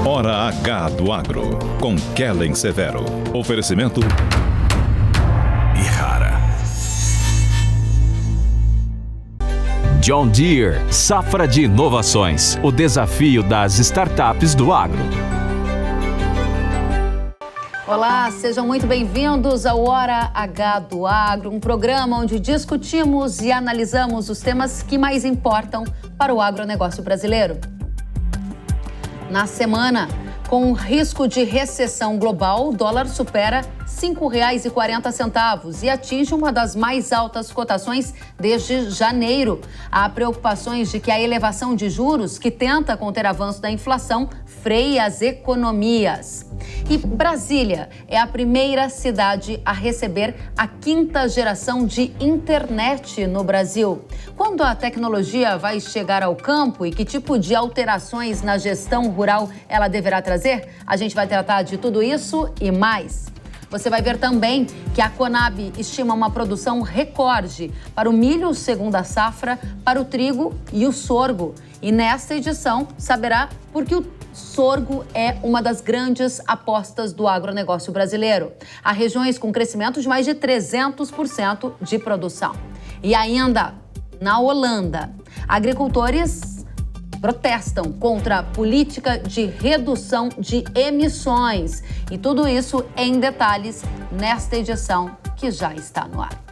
Hora H do Agro, com Kellen Severo. Oferecimento Ihara. John Deere, safra de inovações. O desafio das startups do agro. Olá, sejam muito bem-vindos ao Hora H do Agro, um programa onde discutimos e analisamos os temas que mais importam para o agronegócio brasileiro. Na semana, com risco de recessão global, o dólar supera R$ 5,40 e atinge uma das mais altas cotações desde janeiro. Há preocupações de que a elevação de juros, que tenta conter avanço da inflação, freie as economias. E Brasília é a primeira cidade a receber a 5ª geração de internet no Brasil. Quando a tecnologia vai chegar ao campo e que tipo de alterações na gestão rural ela deverá trazer? A gente vai tratar de tudo isso e mais. Você vai ver também que a Conab estima uma produção recorde para o milho segunda safra, para o trigo e o sorgo. E nesta edição saberá por que o sorgo é uma das grandes apostas do agronegócio brasileiro. Há regiões com crescimento de mais de 300% de produção. E ainda, na Holanda, agricultores protestam contra a política de redução de emissões. E tudo isso em detalhes nesta edição que já está no ar.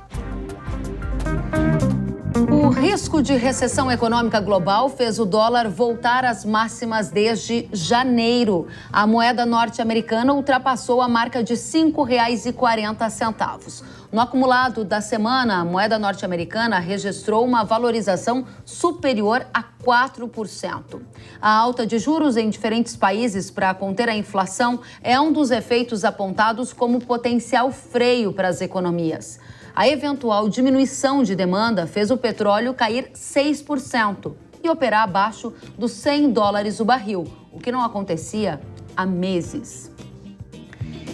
O risco de recessão econômica global fez o dólar voltar às máximas desde janeiro. A moeda norte-americana ultrapassou a marca de R$ 5,40. No acumulado da semana, a moeda norte-americana registrou uma valorização superior a 4%. A alta de juros em diferentes países para conter a inflação é um dos efeitos apontados como potencial freio para as economias. A eventual diminuição de demanda fez o petróleo cair 6% e operar abaixo dos $100 o barril, o que não acontecia há meses.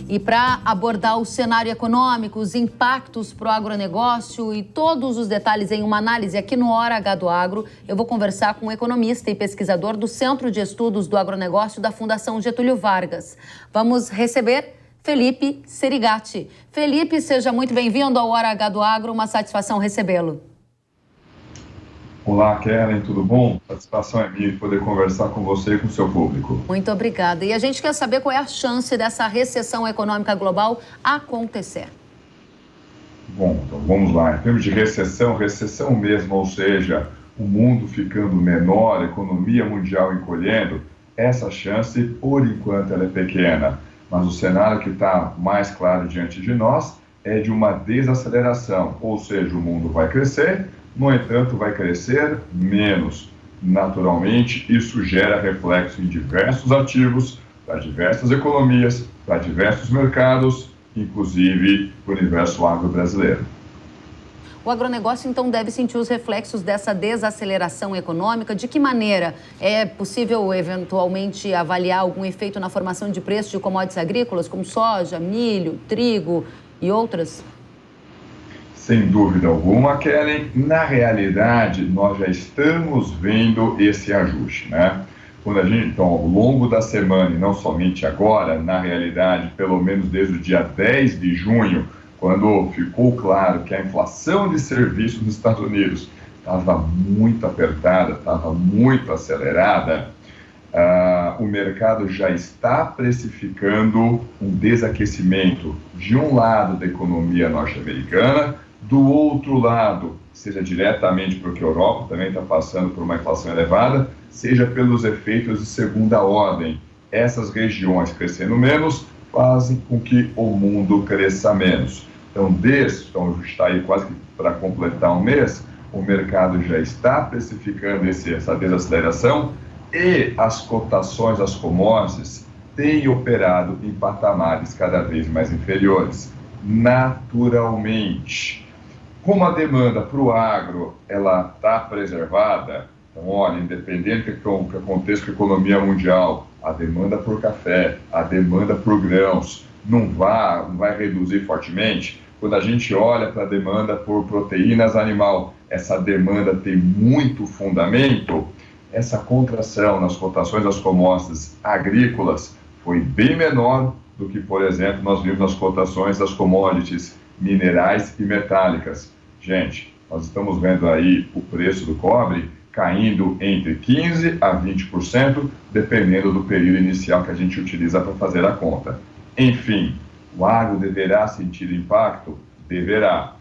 E para abordar o cenário econômico, os impactos para o agronegócio e todos os detalhes em uma análise aqui no Hora H do Agro, eu vou conversar com o economista e pesquisador do Centro de Estudos do Agronegócio da Fundação Getúlio Vargas. Vamos receber Felipe Serigati. Felipe, seja muito bem-vindo ao Hora H do Agro, uma satisfação recebê-lo. Olá, Kellen, tudo bom? Satisfação é minha de poder conversar com você e com o seu público. Muito obrigada. E a gente quer saber qual é a chance dessa recessão econômica global acontecer. Bom, então vamos lá. Em termos de recessão mesmo, ou seja, o mundo ficando menor, a economia mundial encolhendo, essa chance, por enquanto, ela é pequena. Mas o cenário que está mais claro diante de nós é de uma desaceleração, ou seja, o mundo vai crescer, no entanto, vai crescer menos. Naturalmente, isso gera reflexo em diversos ativos, para diversas economias, para diversos mercados, inclusive o universo agro brasileiro. O agronegócio, então, deve sentir os reflexos dessa desaceleração econômica. De que maneira é possível, eventualmente, avaliar algum efeito na formação de preços de commodities agrícolas, como soja, milho, trigo e outras? Sem dúvida alguma, Kellen. Na realidade, nós já estamos vendo esse ajuste, né? Quando a gente, então, ao longo da semana, e não somente agora, na realidade, pelo menos desde o dia 10 de junho, quando ficou claro que a inflação de serviços nos Estados Unidos estava muito apertada, estava muito acelerada, o mercado já está precificando um desaquecimento de um lado da economia norte-americana, do outro lado, seja diretamente porque a Europa também está passando por uma inflação elevada, seja pelos efeitos de segunda ordem. Essas regiões crescendo menos fazem com que o mundo cresça menos. Então, está aí quase que para completar um mês, o mercado já está precificando essa desaceleração e as cotações, as commodities, têm operado em patamares cada vez mais inferiores. Naturalmente, como a demanda para o agro ela está preservada, então, olha, independente do que aconteça com a economia mundial, a demanda por café, a demanda por grãos não vai reduzir fortemente, Quando a gente olha para a demanda por proteínas animal, essa demanda tem muito fundamento, essa contração nas cotações das commodities agrícolas foi bem menor do que, por exemplo, nós vimos nas cotações das commodities minerais e metálicas. Gente, nós estamos vendo aí o preço do cobre caindo entre 15% a 20%, dependendo do período inicial que a gente utiliza para fazer a conta. Enfim, o agro deverá sentir impacto? Deverá.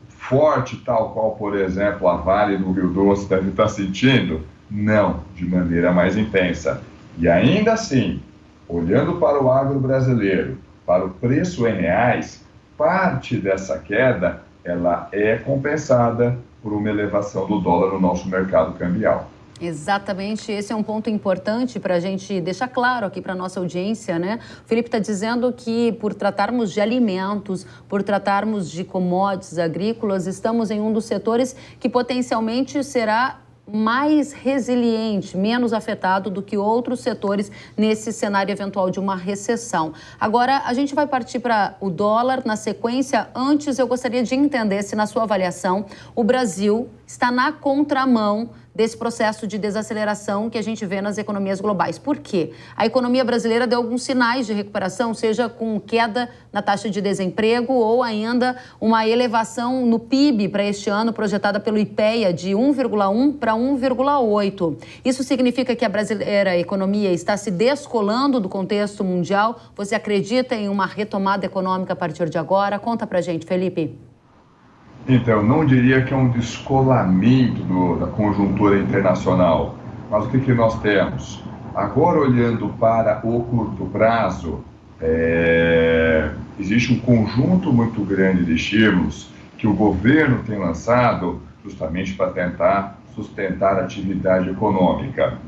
Forte, tal qual, por exemplo, a Vale do Rio Doce deve estar sentindo? Não, de maneira mais intensa. E ainda assim, olhando para o agro brasileiro, para o preço em reais, parte dessa queda ela é compensada por uma elevação do dólar no nosso mercado cambial. Exatamente, esse é um ponto importante para a gente deixar claro aqui para a nossa audiência, né? O Felipe está dizendo que por tratarmos de alimentos, por tratarmos de commodities agrícolas, estamos em um dos setores que potencialmente será mais resiliente, menos afetado do que outros setores nesse cenário eventual de uma recessão. Agora, a gente vai partir para o dólar na sequência. Antes, eu gostaria de entender se, na sua avaliação, o Brasil está na contramão desse processo de desaceleração que a gente vê nas economias globais. Por quê? A economia brasileira deu alguns sinais de recuperação, seja com queda na taxa de desemprego ou ainda uma elevação no PIB para este ano, projetada pelo IPEA de 1,1 para 1,8. Isso significa que a brasileira economia está se descolando do contexto mundial? Você acredita em uma retomada econômica a partir de agora? Conta pra gente, Felipe. Então, não diria que é um descolamento da conjuntura internacional, mas o que nós temos? Agora, olhando para o curto prazo, existe um conjunto muito grande de estímulos que o governo tem lançado justamente para tentar sustentar a atividade econômica.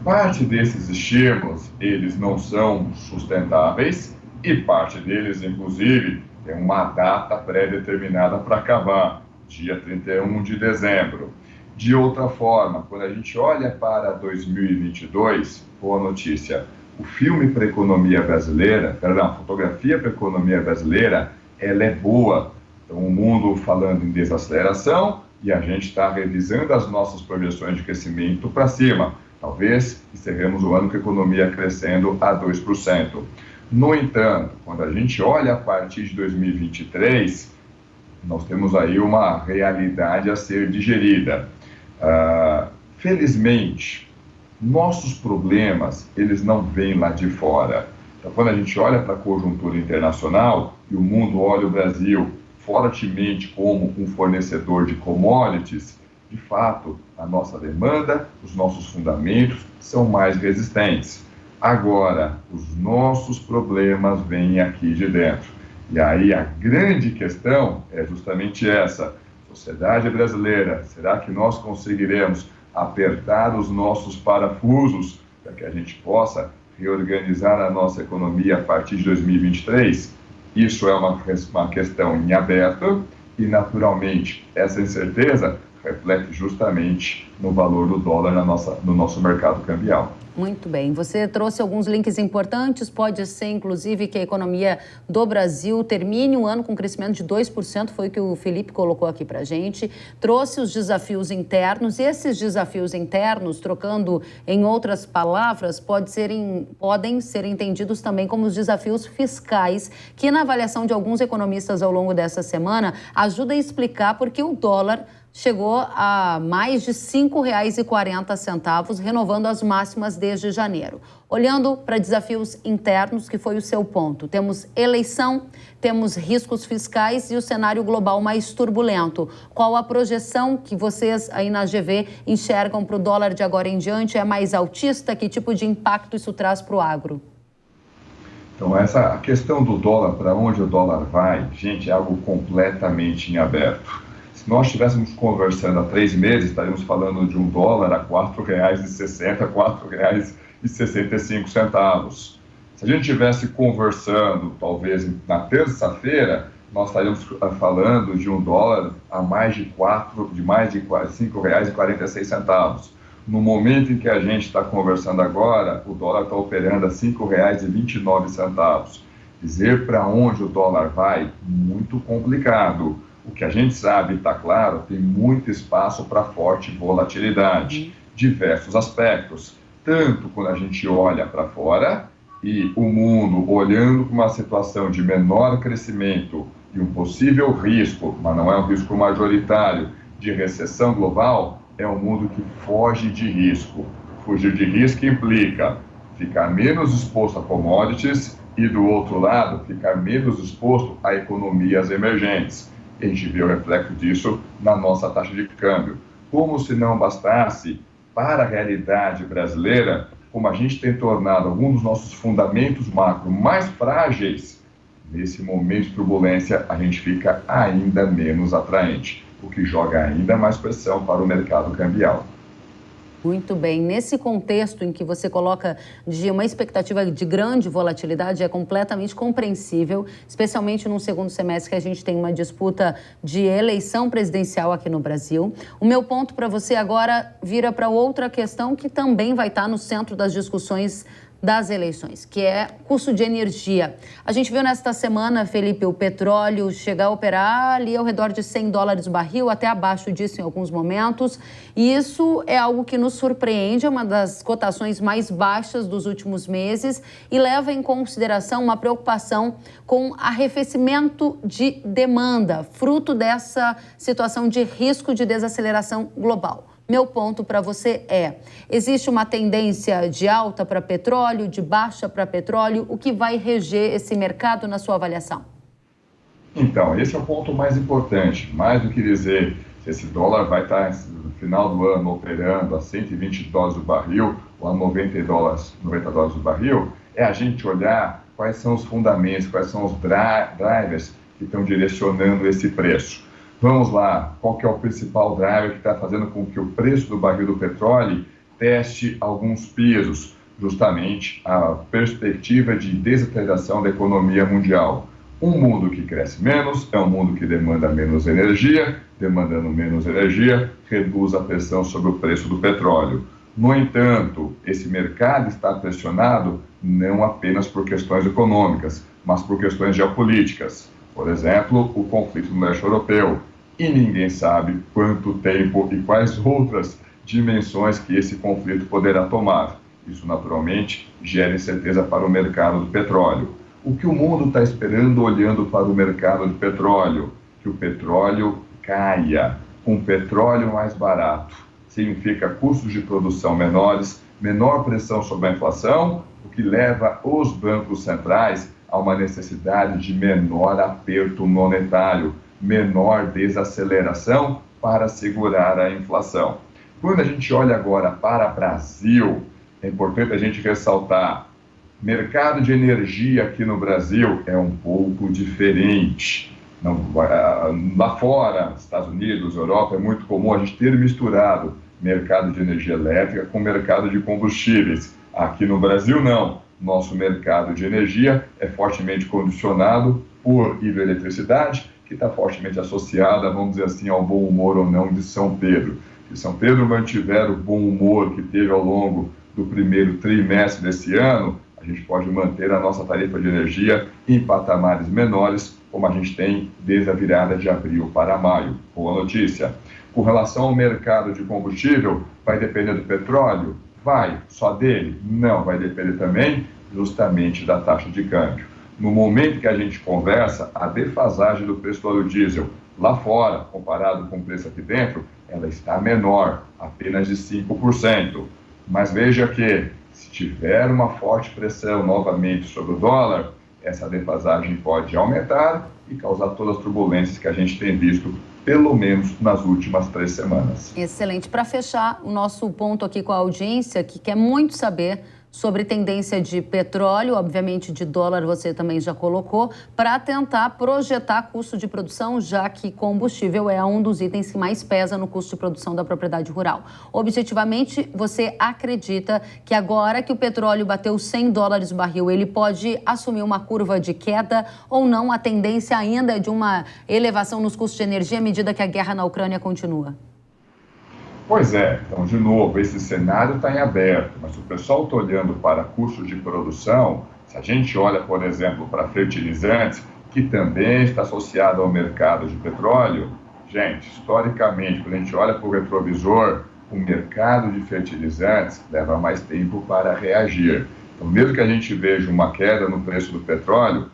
Parte desses estímulos, eles não são sustentáveis e parte deles, inclusive, tem uma data pré-determinada para acabar, dia 31 de dezembro. De outra forma, quando a gente olha para 2022, boa notícia, o filme para a economia brasileira, a fotografia para a economia brasileira, ela é boa. Então, o mundo falando em desaceleração e a gente está revisando as nossas projeções de crescimento para cima. Talvez encerremos o ano com a economia crescendo a 2%. No entanto, quando a gente olha a partir de 2023, nós temos aí uma realidade a ser digerida. Felizmente, nossos problemas, eles não vêm lá de fora. Então, quando a gente olha para a conjuntura internacional e o mundo olha o Brasil fortemente como um fornecedor de commodities, de fato, a nossa demanda, os nossos fundamentos são mais resistentes. Agora, os nossos problemas vêm aqui de dentro. E aí a grande questão é justamente essa. Sociedade brasileira, será que nós conseguiremos apertar os nossos parafusos para que a gente possa reorganizar a nossa economia a partir de 2023? Isso é uma questão em aberto e, naturalmente, essa incerteza reflete justamente no valor do dólar no nosso mercado cambial. Muito bem. Você trouxe alguns links importantes. Pode ser, inclusive, que a economia do Brasil termine o ano com crescimento de 2%, foi o que o Felipe colocou aqui para a gente. Trouxe os desafios internos. E esses desafios internos, trocando em outras palavras, podem ser entendidos também como os desafios fiscais, que, na avaliação de alguns economistas ao longo dessa semana, ajuda a explicar por que o dólar chegou a mais de R$ 5,40, renovando as máximas desde janeiro. Olhando para desafios internos, que foi o seu ponto, temos eleição, temos riscos fiscais e o cenário global mais turbulento. Qual a projeção que vocês aí na GV enxergam para o dólar de agora em diante? É mais altista? Que tipo de impacto isso traz para o agro? Então, a questão do dólar, para onde o dólar vai, gente, é algo completamente em aberto. Se nós estivéssemos conversando há 3 meses, estaríamos falando de um dólar a R$ 4,60, R$ 4,65. Se a gente estivesse conversando, talvez na terça-feira, nós estaríamos falando de um dólar a mais de R$ 5,46. No momento em que a gente está conversando agora, o dólar está operando a R$ 5,29. Dizer para onde o dólar vai, muito complicado. O que a gente sabe, está claro, tem muito espaço para forte volatilidade, diversos aspectos. Tanto quando a gente olha para fora e o mundo olhando para uma situação de menor crescimento e um possível risco, mas não é um risco majoritário, de recessão global, é um mundo que foge de risco. Fugir de risco implica ficar menos exposto a commodities e, do outro lado, ficar menos exposto a economias emergentes. A gente vê o reflexo disso na nossa taxa de câmbio. Como se não bastasse, para a realidade brasileira, como a gente tem tornado alguns dos nossos fundamentos macro mais frágeis, nesse momento de turbulência a gente fica ainda menos atraente, o que joga ainda mais pressão para o mercado cambial. Muito bem. Nesse contexto em que você coloca de uma expectativa de grande volatilidade, é completamente compreensível, especialmente num segundo semestre que a gente tem uma disputa de eleição presidencial aqui no Brasil. O meu ponto para você agora vira para outra questão que também vai estar no centro das discussões das eleições, que é custo de energia. A gente viu nesta semana, Felipe, o petróleo chegar a operar ali ao redor de $100 o barril, até abaixo disso em alguns momentos. E isso é algo que nos surpreende, é uma das cotações mais baixas dos últimos meses e leva em consideração uma preocupação com arrefecimento de demanda, fruto dessa situação de risco de desaceleração global. Meu ponto para você é, existe uma tendência de alta para petróleo, de baixa para petróleo? O que vai reger esse mercado na sua avaliação? Então, esse é o ponto mais importante. Mais do que dizer se esse dólar vai estar no final do ano operando a $120 o barril ou a $90 o barril, é a gente olhar quais são os fundamentos, quais são os drivers que estão direcionando esse preço. Vamos lá, qual que é o principal driver que está fazendo com que o preço do barril do petróleo teste alguns pisos? Justamente a perspectiva de desaceleração da economia mundial. Um mundo que cresce menos é um mundo que demanda menos energia, demandando menos energia, reduz a pressão sobre o preço do petróleo. No entanto, esse mercado está pressionado não apenas por questões econômicas, mas por questões geopolíticas. Por exemplo, o conflito no leste europeu. E ninguém sabe quanto tempo e quais outras dimensões que esse conflito poderá tomar. Isso, naturalmente, gera incerteza para o mercado do petróleo. O que o mundo está esperando olhando para o mercado de petróleo? Que o petróleo caia. Um petróleo mais barato significa custos de produção menores, menor pressão sobre a inflação, o que leva os bancos centrais a uma necessidade de menor aperto monetário, menor desaceleração para segurar a inflação. Quando a gente olha agora para o Brasil, é importante a gente ressaltar, mercado de energia aqui no Brasil é um pouco diferente. Lá fora, Estados Unidos, Europa, é muito comum a gente ter misturado mercado de energia elétrica com mercado de combustíveis. Aqui no Brasil, não. Nosso mercado de energia é fortemente condicionado por hidroeletricidade, que está fortemente associada, vamos dizer assim, ao bom humor ou não de São Pedro. Se São Pedro mantiver o bom humor que teve ao longo do primeiro trimestre desse ano, a gente pode manter a nossa tarifa de energia em patamares menores, como a gente tem desde a virada de abril para maio. Boa notícia. Com relação ao mercado de combustível, vai depender do petróleo? Vai. Só dele? Não, vai depender também justamente da taxa de câmbio. No momento que a gente conversa, a defasagem do preço do óleo diesel lá fora, comparado com o preço aqui dentro, ela está menor, apenas de 5%. Mas veja que, se tiver uma forte pressão novamente sobre o dólar, essa defasagem pode aumentar e causar todas as turbulências que a gente tem visto, pelo menos nas últimas 3 semanas. Excelente. Para fechar o nosso ponto aqui com a audiência, que quer muito saber sobre tendência de petróleo, obviamente de dólar você também já colocou, para tentar projetar custo de produção, já que combustível é um dos itens que mais pesa no custo de produção da propriedade rural. Objetivamente, você acredita que agora que o petróleo bateu $100 o barril, ele pode assumir uma curva de queda ou não? A tendência ainda é de uma elevação nos custos de energia à medida que a guerra na Ucrânia continua? Pois é, então, de novo, esse cenário está em aberto, mas o pessoal está olhando para custos de produção, Se a gente olha, por exemplo, para fertilizantes, que também está associado ao mercado de petróleo, gente, historicamente, quando a gente olha para o retrovisor, o mercado de fertilizantes leva mais tempo para reagir. Então, mesmo que a gente veja uma queda no preço do petróleo,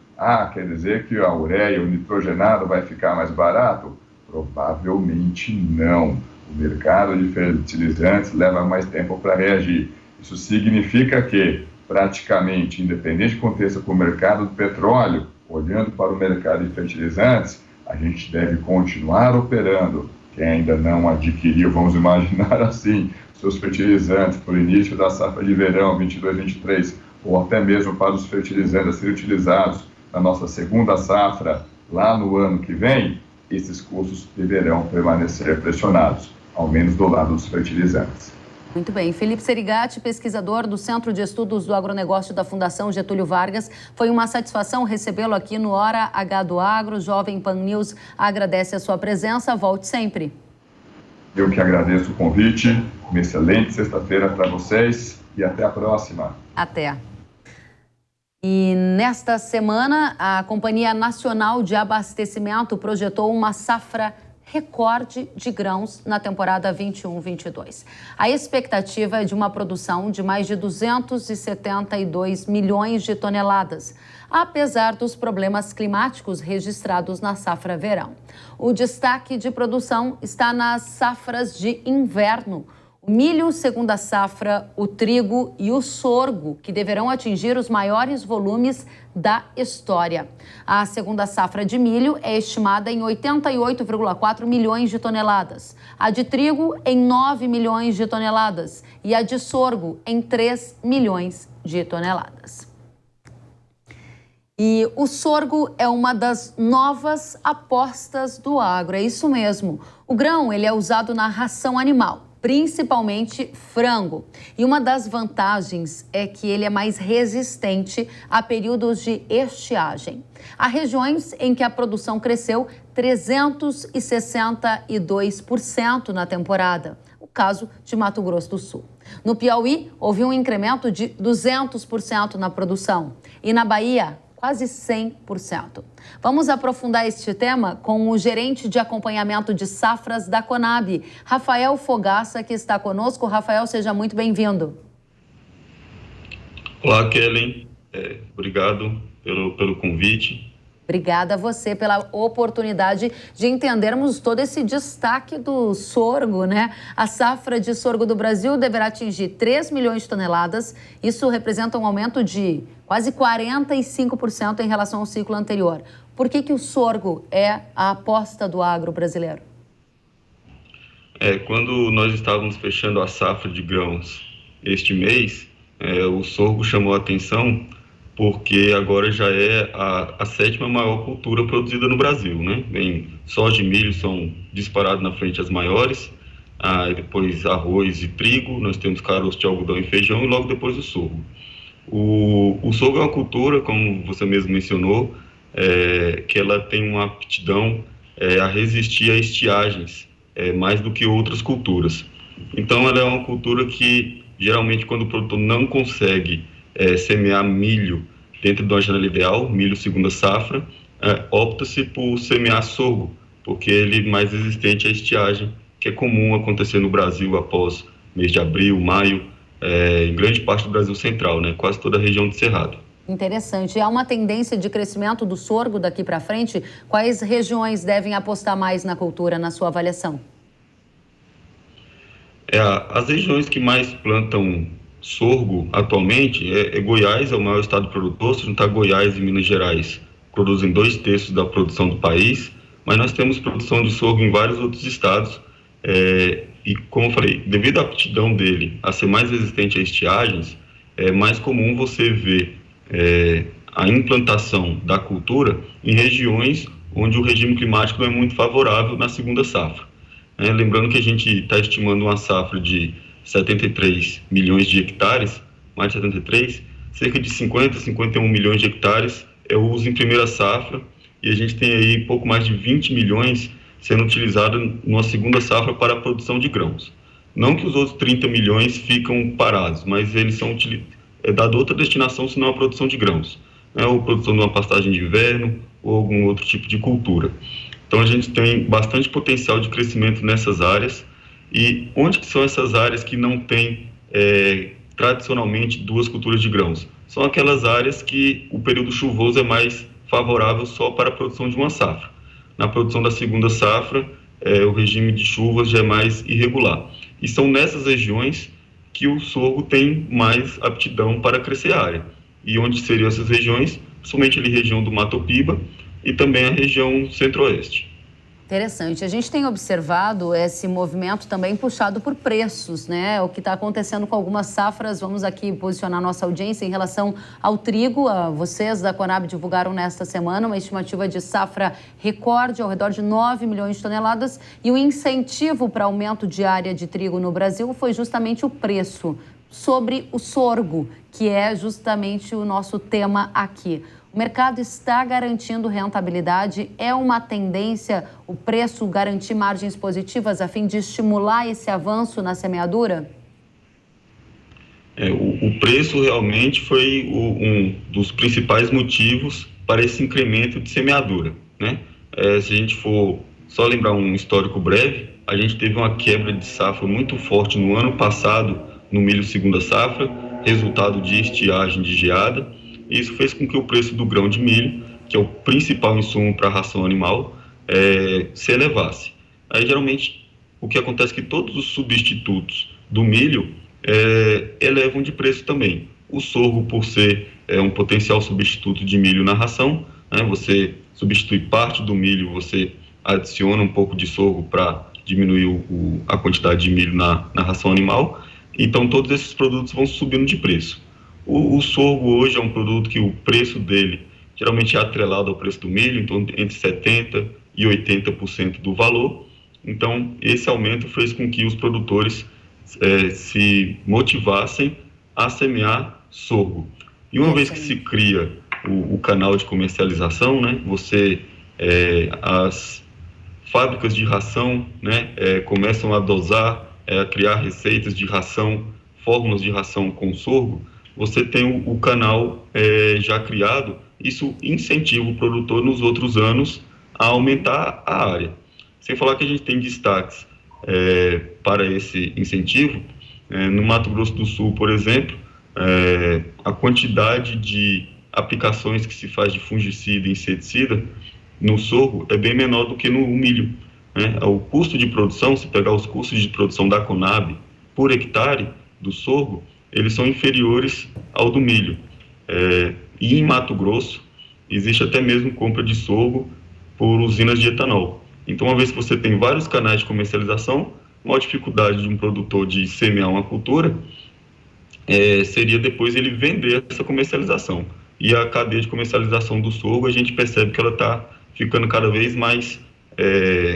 quer dizer que a ureia, o nitrogenado vai ficar mais barato? Provavelmente não. O mercado de fertilizantes leva mais tempo para reagir. Isso significa que, praticamente, independente do que aconteça com o mercado do petróleo, olhando para o mercado de fertilizantes, a gente deve continuar operando. Quem ainda não adquiriu, vamos imaginar assim, seus fertilizantes para o início da safra de verão 22-23, ou até mesmo para os fertilizantes a serem utilizados na nossa segunda safra lá no ano que vem, esses custos deverão permanecer pressionados, ao menos do lado dos fertilizantes. Muito bem. Felipe Serigati, pesquisador do Centro de Estudos do Agronegócio da Fundação Getúlio Vargas. Foi uma satisfação recebê-lo aqui no Hora H do Agro. Jovem Pan News agradece a sua presença. Volte sempre. Eu que agradeço o convite. Uma excelente sexta-feira para vocês e até a próxima. Até. E nesta semana, a Companhia Nacional de Abastecimento projetou uma safra recorde de grãos na temporada 21-22. A expectativa é de uma produção de mais de 272 milhões de toneladas, apesar dos problemas climáticos registrados na safra verão. O destaque de produção está nas safras de inverno. O milho, segunda safra, o trigo e o sorgo, que deverão atingir os maiores volumes da história. A segunda safra de milho é estimada em 88,4 milhões de toneladas, a de trigo em 9 milhões de toneladas e a de sorgo em 3 milhões de toneladas. E o sorgo é uma das novas apostas do agro, é isso mesmo. O grão ele é usado na ração animal, principalmente frango. E uma das vantagens é que ele é mais resistente a períodos de estiagem. Há regiões em que a produção cresceu 362% na temporada. O caso de Mato Grosso do Sul. No Piauí, houve um incremento de 200% na produção. E na Bahia, quase 100%. Vamos aprofundar este tema com o gerente de acompanhamento de safras da Conab, Rafael Fogaça, que está conosco. Rafael, seja muito bem-vindo. Olá, Kellen. Obrigado pelo convite. Obrigada a você pela oportunidade de entendermos todo esse destaque do sorgo, né? A safra de sorgo do Brasil deverá atingir 3 milhões de toneladas. Isso representa um aumento de quase 45% em relação ao ciclo anterior. Por que o sorgo é a aposta do agro brasileiro? Quando nós estávamos fechando a safra de grãos este mês, o sorgo chamou a atenção porque agora já é a 7ª maior cultura produzida no Brasil, né? Soja e milho são disparados na frente as maiores, depois arroz e trigo, nós temos caroço de algodão e feijão e logo depois o sorgo. O sorgo é uma cultura, como você mesmo mencionou, que ela tem uma aptidão a resistir a estiagens, mais do que outras culturas. Então ela é uma cultura que geralmente quando o produtor não consegue semear milho dentro de uma janela ideal, milho segunda safra, opta-se por semear sorgo, porque ele é mais resistente à estiagem, que é comum acontecer no Brasil após mês de abril, maio, em grande parte do Brasil central, né? Quase toda a região de Cerrado. Interessante. Há uma tendência de crescimento do sorgo daqui para frente? Quais regiões devem apostar mais na cultura, na sua avaliação? As regiões que mais plantam sorgo atualmente Goiás, é o maior estado produtor. Se juntar Goiás e Minas Gerais, produzem 2/3 da produção do país, mas nós temos produção de sorgo em vários outros estados, e como eu falei, devido à aptidão dele a ser mais resistente a estiagens, é mais comum você ver a implantação da cultura em regiões onde o regime climático não é muito favorável na segunda safra. Lembrando que a gente está estimando uma safra de 73 milhões de hectares, mais de 73, cerca de 51 milhões de hectares é o uso em primeira safra, e a gente tem aí pouco mais de 20 milhões sendo utilizado numa segunda safra para a produção de grãos. Não que os outros 30 milhões ficam parados, mas eles são dado outra destinação senão a produção de grãos, né, ou produção de uma pastagem de inverno ou algum outro tipo de cultura. Então a gente tem bastante potencial de crescimento nessas áreas. E onde que são essas áreas que não têm tradicionalmente duas culturas de grãos? São aquelas áreas que o período chuvoso é mais favorável só para a produção de uma safra. Na produção da segunda safra, o regime de chuvas já é mais irregular. E são nessas regiões que o sorgo tem mais aptidão para crescer a área. E onde seriam essas regiões? Principalmente ali região do Mato Piba e também a região centro-oeste. Interessante. A gente tem observado esse movimento também puxado por preços, né? O que está acontecendo com algumas safras. Vamos aqui posicionar nossa audiência em relação ao trigo. Vocês da Conab divulgaram nesta semana uma estimativa de safra recorde ao redor de 9 milhões de toneladas, e o incentivo para aumento de área de trigo no Brasil foi justamente o preço sobre o sorgo, que é justamente o nosso tema aqui. O mercado está garantindo rentabilidade? É uma tendência o preço garantir margens positivas a fim de estimular esse avanço na semeadura? O preço realmente foi um dos principais motivos para esse incremento de semeadura, né? Se a gente for só lembrar um histórico breve, a gente teve uma quebra de safra muito forte no ano passado no milho segunda safra, resultado de estiagem de geada. Isso fez com que o preço do grão de milho, que é o principal insumo para a ração animal, se elevasse. Aí, geralmente, o que acontece é que todos os substitutos do milho elevam de preço também. O sorgo, por ser um potencial substituto de milho na ração, né, você substitui parte do milho, você adiciona um pouco de sorgo para diminuir a quantidade de milho na ração animal. Então, todos esses produtos vão subindo de preço. O sorgo hoje é um produto que o preço dele geralmente é atrelado ao preço do milho, então entre 70% e 80% do valor. Então, esse aumento fez com que os produtores se motivassem a semear sorgo. E uma vez que se cria o canal de comercialização, né, as fábricas de ração, né, começam a dosar, a criar receitas de ração, fórmulas de ração com sorgo. Você tem o canal já criado, isso incentiva o produtor nos outros anos a aumentar a área. Sem falar que a gente tem destaques para esse incentivo. No Mato Grosso do Sul, por exemplo, a quantidade de aplicações que se faz de fungicida e inseticida no sorgo é bem menor do que no milho, né? O custo de produção, se pegar os custos de produção da Conab por hectare do sorgo, eles são inferiores ao do milho. E em Mato Grosso, existe até mesmo compra de sorgo por usinas de etanol. Então, uma vez que você tem vários canais de comercialização, uma dificuldade de um produtor de semear uma cultura seria depois ele vender essa comercialização. E a cadeia de comercialização do sorgo, a gente percebe que ela está ficando cada vez mais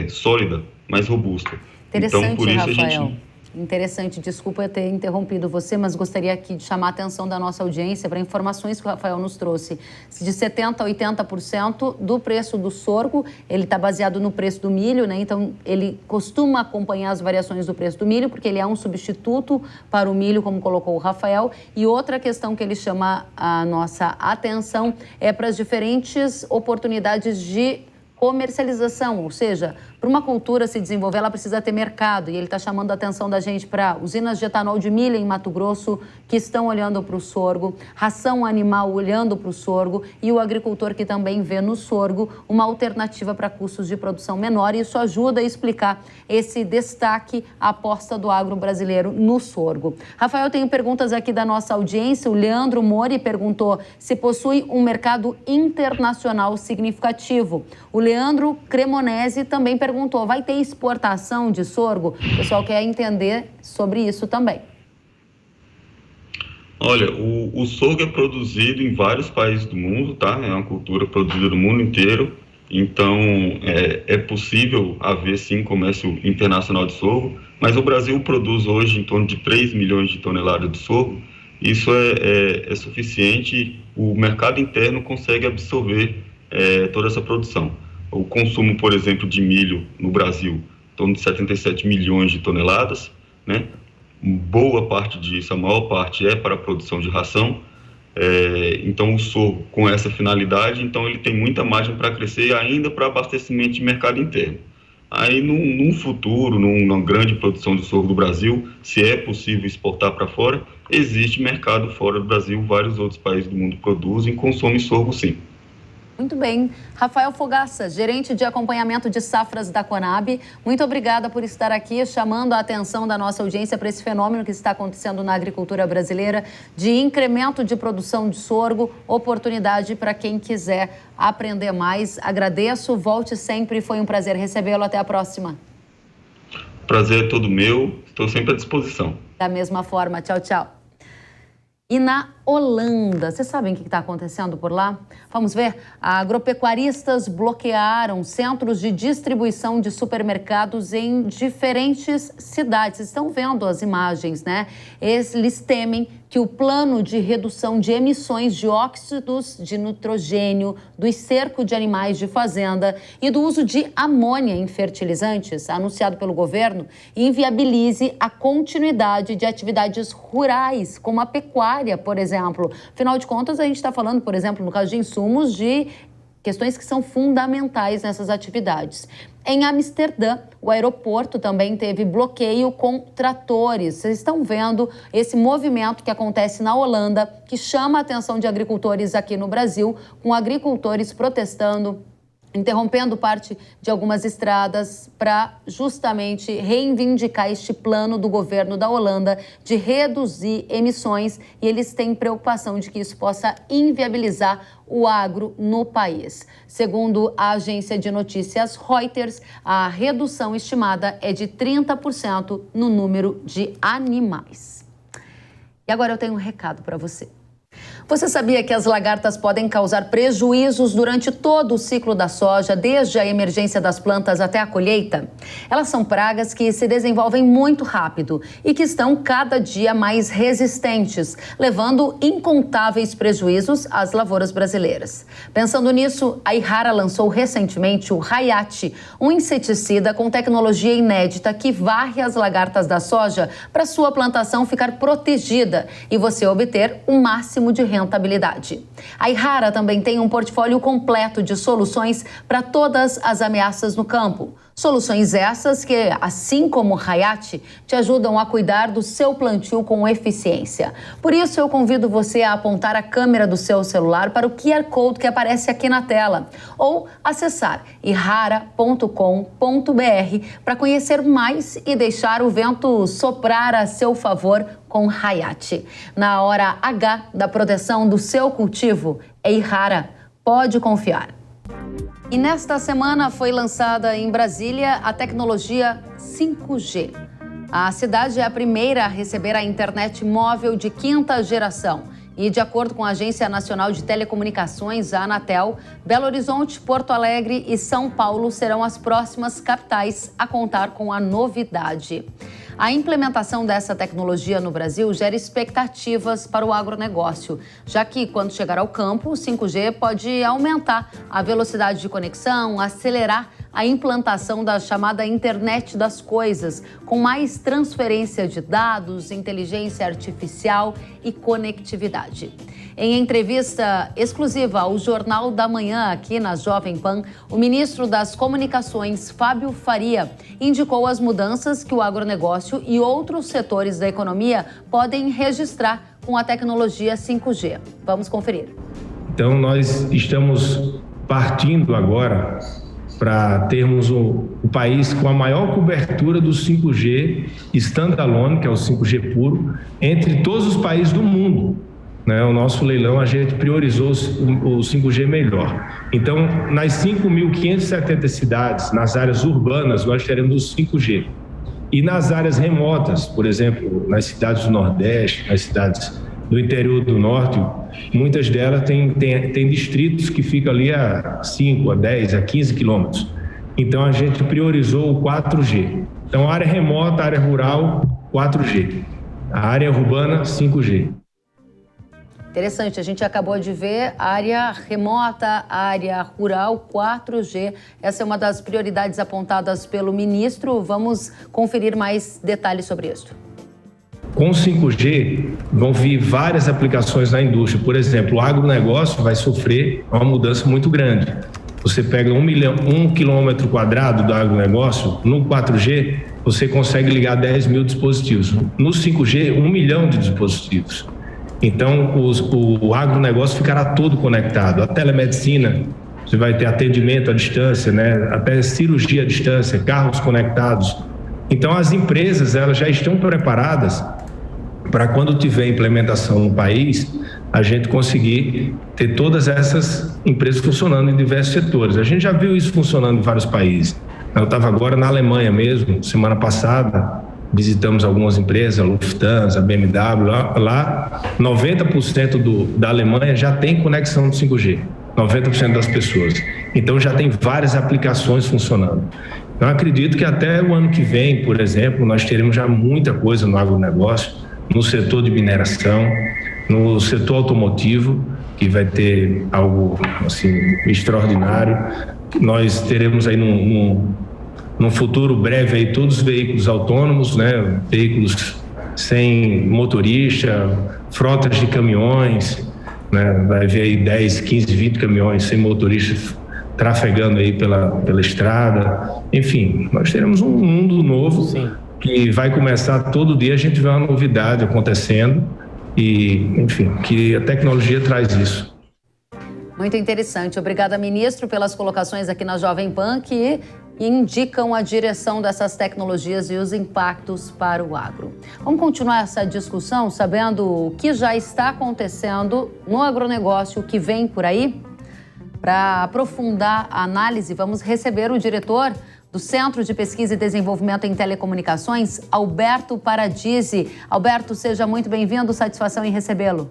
sólida, mais robusta. Interessante, então, por isso Rafael. a gente... Interessante, desculpa eu ter interrompido você, mas gostaria aqui de chamar a atenção da nossa audiência para informações que o Rafael nos trouxe. De 70% a 80% do preço do sorgo, ele está baseado no preço do milho, né? Então ele costuma acompanhar as variações do preço do milho, porque ele é um substituto para o milho, como colocou o Rafael. E outra questão que ele chama a nossa atenção é para as diferentes oportunidades de comercialização, ou seja, para uma cultura se desenvolver, ela precisa ter mercado, e ele está chamando a atenção da gente para usinas de etanol de milho em Mato Grosso, que estão olhando para o sorgo, ração animal olhando para o sorgo, e o agricultor que também vê no sorgo uma alternativa para custos de produção menor, e isso ajuda a explicar esse destaque, a aposta do agro brasileiro no sorgo. Rafael, tenho perguntas aqui da nossa audiência. O Leandro Mori perguntou se possui um mercado internacional significativo. O Leandro Cremonese também perguntou, vai ter exportação de sorgo? O pessoal quer entender sobre isso também. Olha, o sorgo é produzido em vários países do mundo, tá? É uma cultura produzida no mundo inteiro, então é possível haver sim comércio internacional de sorgo, mas o Brasil produz hoje em torno de 3 milhões de toneladas de sorgo. Isso é suficiente, o mercado interno consegue absorver toda essa produção. O consumo, por exemplo, de milho no Brasil, em torno de 77 milhões de toneladas, né? boa parte disso, a maior parte é para a produção de ração. Então o sorgo, com essa finalidade, então ele tem muita margem para crescer ainda para abastecimento de mercado interno. Aí num futuro, numa grande produção de sorgo do Brasil, se é possível exportar para fora, existe mercado fora do Brasil, vários outros países do mundo produzem e consomem sorgo sim. Muito bem. Rafael Fogaça, gerente de acompanhamento de safras da Conab, muito obrigada por estar aqui chamando a atenção da nossa audiência para esse fenômeno que está acontecendo na agricultura brasileira de incremento de produção de sorgo, oportunidade para quem quiser aprender mais. Agradeço, volte sempre, foi um prazer recebê-lo. Até a próxima. Prazer é todo meu, estou sempre à disposição. Da mesma forma, tchau, tchau. E na Holanda, vocês sabem o que está acontecendo por lá? Vamos ver. Agropecuaristas bloquearam centros de distribuição de supermercados em diferentes cidades. Vocês estão vendo as imagens, né? Eles temem que o plano de redução de emissões de óxidos de nitrogênio, do esterco de animais de fazenda e do uso de amônia em fertilizantes, anunciado pelo governo, inviabilize a continuidade de atividades rurais, como a pecuária, por exemplo. Afinal de contas, a gente está falando, por exemplo, no caso de insumos, de questões que são fundamentais nessas atividades. Em Amsterdã, o aeroporto também teve bloqueio com tratores. Vocês estão vendo esse movimento que acontece na Holanda, que chama a atenção de agricultores aqui no Brasil, com agricultores protestando, interrompendo parte de algumas estradas para justamente reivindicar este plano do governo da Holanda de reduzir emissões, e eles têm preocupação de que isso possa inviabilizar o agro no país. Segundo a agência de notícias Reuters, a redução estimada é de 30% no número de animais. E agora eu tenho um recado para você. Você sabia que as lagartas podem causar prejuízos durante todo o ciclo da soja, desde a emergência das plantas até a colheita? Elas são pragas que se desenvolvem muito rápido e que estão cada dia mais resistentes, levando incontáveis prejuízos às lavouras brasileiras. Pensando nisso, a Yara lançou recentemente o Hayat, um inseticida com tecnologia inédita que varre as lagartas da soja para sua plantação ficar protegida e você obter o máximo de rentabilidade. A Yara também tem um portfólio completo de soluções para todas as ameaças no campo. Soluções essas que, assim como o Hayat, te ajudam a cuidar do seu plantio com eficiência. Por isso, eu convido você a apontar a câmera do seu celular para o QR Code que aparece aqui na tela ou acessar yara.com.br para conhecer mais e deixar o vento soprar a seu favor com Hayat. Na hora H da proteção do seu cultivo, é Yara. Pode confiar. E nesta semana foi lançada em Brasília a tecnologia 5G. A cidade é a primeira a receber a internet móvel de quinta geração. E, de acordo com a Agência Nacional de Telecomunicações, a Anatel, Belo Horizonte, Porto Alegre e São Paulo serão as próximas capitais a contar com a novidade. A implementação dessa tecnologia no Brasil gera expectativas para o agronegócio, já que, quando chegar ao campo, o 5G pode aumentar a velocidade de conexão, acelerar a implantação da chamada internet das coisas, com mais transferência de dados, inteligência artificial e conectividade. Em entrevista exclusiva ao Jornal da Manhã, aqui na Jovem Pan, o ministro das Comunicações, Fábio Faria, indicou as mudanças que o agronegócio e outros setores da economia podem registrar com a tecnologia 5G. Vamos conferir. Então, nós estamos partindo agora para termos o país com a maior cobertura do 5G standalone, que é o 5G puro, entre todos os países do mundo. O nosso leilão, a gente priorizou o 5G melhor. Então, nas 5.570 cidades, nas áreas urbanas, nós teremos o 5G. E nas áreas remotas, por exemplo, nas cidades do Nordeste, nas cidades do interior do Norte, muitas delas têm distritos que ficam ali a 5, a 10, a 15 quilômetros. Então, a gente priorizou o 4G. Então, área remota, área rural, 4G. A área urbana, 5G. Interessante, a gente acabou de ver área remota, área rural, 4G. Essa é uma das prioridades apontadas pelo ministro. Vamos conferir mais detalhes sobre isso. Com o 5G, vão vir várias aplicações na indústria. Por exemplo, o agronegócio vai sofrer uma mudança muito grande. Você pega 1 quilômetro quadrado do agronegócio, no 4G, você consegue ligar 10 mil dispositivos. No 5G, 1 milhão de dispositivos. Então, o agronegócio ficará todo conectado. A telemedicina, você vai ter atendimento à distância, né? Até cirurgia à distância, carros conectados. Então, as empresas, elas já estão preparadas para quando tiver implementação no país, a gente conseguir ter todas essas empresas funcionando em diversos setores. A gente já viu isso funcionando em vários países. Eu estava agora na Alemanha mesmo, semana passada, visitamos algumas empresas, a Lufthansa, a BMW, lá 90% da Alemanha já tem conexão do 5G, 90% das pessoas. Então já tem várias aplicações funcionando. Eu acredito que até o ano que vem, por exemplo, nós teremos já muita coisa no agronegócio, no setor de mineração, no setor automotivo, que vai ter algo assim extraordinário. Nós teremos aí num futuro breve aí todos os veículos autônomos, né? Veículos sem motorista, frotas de caminhões, né? Vai ver aí 10, 15, 20 caminhões sem motorista trafegando aí pela estrada. Enfim, nós teremos um mundo novo. Sim. Que vai começar todo dia, a gente vê uma novidade acontecendo e, enfim, que a tecnologia traz isso. Muito interessante. Obrigada, ministro, pelas colocações aqui na Jovem Pan, que indicam a direção dessas tecnologias e os impactos para o agro. Vamos continuar essa discussão sabendo o que já está acontecendo no agronegócio, o que vem por aí? Para aprofundar a análise, vamos receber o diretor do Centro de Pesquisa e Desenvolvimento em Telecomunicações, Alberto Paradisi. Alberto, seja muito bem-vindo, satisfação em recebê-lo.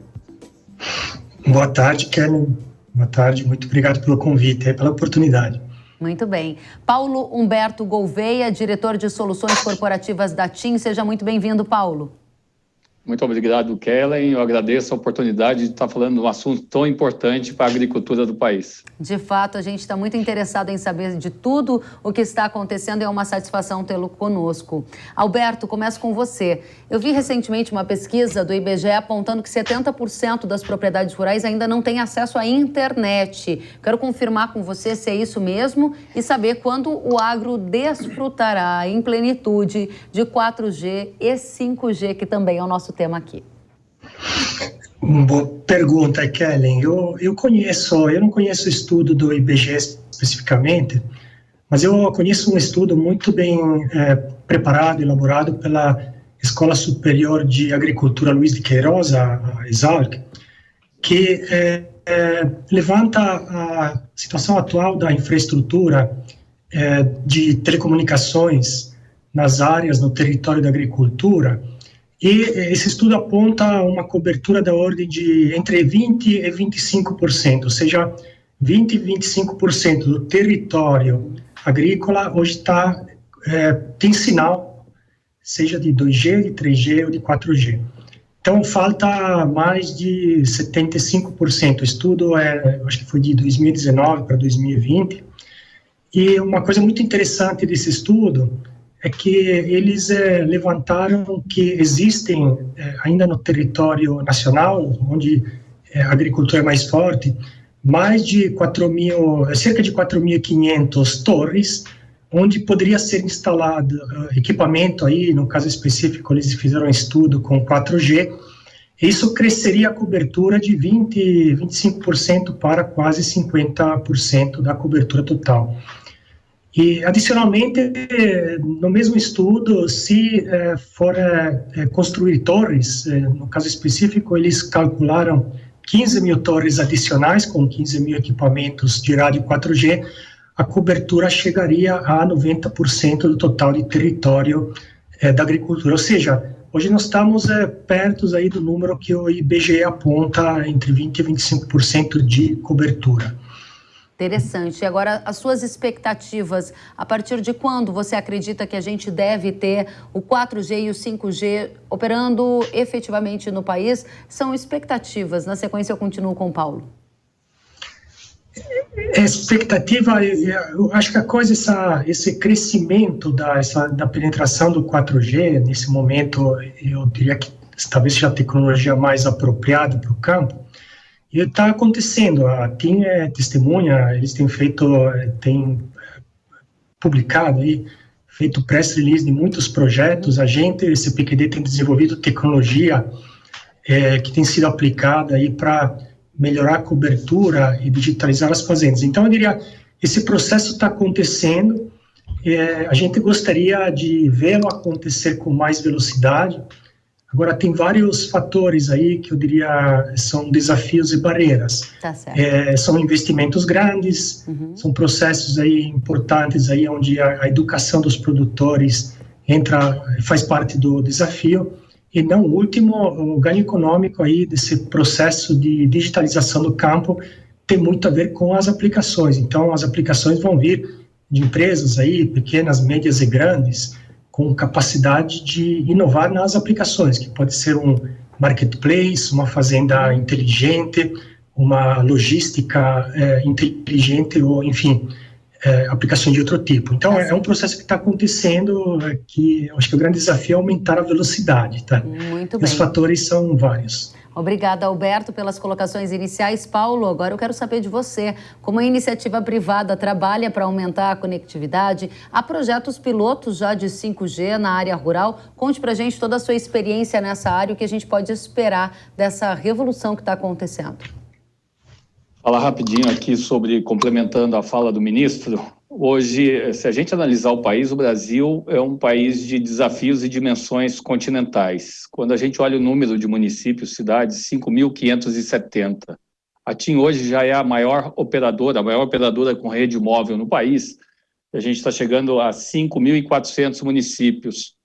Boa tarde, Kellen. Boa tarde, muito obrigado pelo convite e pela oportunidade. Muito bem. Paulo Humberto Gouveia, diretor de Soluções Corporativas da TIM. Seja muito bem-vindo, Paulo. Muito obrigado, Kellen. Eu agradeço a oportunidade de estar falando de um assunto tão importante para a agricultura do país. De fato, a gente está muito interessado em saber de tudo o que está acontecendo e é uma satisfação tê-lo conosco. Alberto, começo com você. Eu vi recentemente uma pesquisa do IBGE apontando que 70% das propriedades rurais ainda não têm acesso à internet. Quero confirmar com você se é isso mesmo e saber quando o agro desfrutará em plenitude de 4G e 5G, que também é o nosso tema aqui. Boa pergunta, Kellen. Eu não conheço o estudo do IBGE especificamente, mas eu conheço um estudo muito bem preparado, elaborado pela Escola Superior de Agricultura Luiz de Queiroz, a ESALC, que levanta a situação atual da infraestrutura de telecomunicações nas áreas, no território da agricultura. E esse estudo aponta uma cobertura da ordem de entre 20% e 25%, ou seja, 20% e 25% do território agrícola hoje tem sinal, seja de 2G, de 3G ou de 4G. Então, falta mais de 75%. O estudo acho que foi de 2019 para 2020. E uma coisa muito interessante desse estudo é que eles levantaram que existem, ainda no território nacional, onde a agricultura é mais forte, cerca de 4.500 torres, onde poderia ser instalado equipamento aí, no caso específico, eles fizeram um estudo com 4G, isso cresceria a cobertura de 20%, 25% para quase 50% da cobertura total. E, adicionalmente, no mesmo estudo, se for construir torres, no caso específico, eles calcularam 15 mil torres adicionais, com 15 mil equipamentos de rádio 4G, a cobertura chegaria a 90% do total de território da agricultura. Ou seja, hoje nós estamos perto aí do número que o IBGE aponta, entre 20% e 25% de cobertura. Interessante. E agora, as suas expectativas, a partir de quando você acredita que a gente deve ter o 4G e o 5G operando efetivamente no país? São expectativas. Na sequência, eu continuo com o Paulo. Expectativa, eu acho que a coisa, esse crescimento da penetração do 4G, nesse momento, eu diria que talvez seja a tecnologia mais apropriada para o campo. E está acontecendo, a TIM é testemunha, eles têm publicado aí, feito press release de muitos projetos, a gente, CPQD, tem desenvolvido tecnologia que tem sido aplicada aí para melhorar a cobertura e digitalizar as fazendas. Então, eu diria, esse processo está acontecendo, a gente gostaria de vê-lo acontecer com mais velocidade. Agora, tem vários fatores aí que eu diria são desafios e barreiras. Tá certo. São investimentos grandes, são processos aí importantes aí onde a educação dos produtores faz parte do desafio. E não último, o ganho econômico aí desse processo de digitalização do campo tem muito a ver com as aplicações. Então, as aplicações vão vir de empresas aí, pequenas, médias e grandes, com capacidade de inovar nas aplicações, que pode ser um marketplace, uma fazenda inteligente, uma logística inteligente, ou, enfim, aplicações de outro tipo. Então, é um processo que está acontecendo, que eu acho que o grande desafio é aumentar a velocidade, tá? Muito bem. Os fatores são vários. Obrigada, Alberto, pelas colocações iniciais. Paulo, agora eu quero saber de você. Como a iniciativa privada trabalha para aumentar a conectividade, há projetos pilotos já de 5G na área rural. Conte para a gente toda a sua experiência nessa área, o que a gente pode esperar dessa revolução que está acontecendo. Falar rapidinho aqui complementando a fala do ministro. Hoje, se a gente analisar o país, o Brasil é um país de desafios e dimensões continentais. Quando a gente olha o número de municípios, cidades, 5.570. A TIM hoje já é a maior operadora com rede móvel no país. A gente está chegando a 5.400 municípios.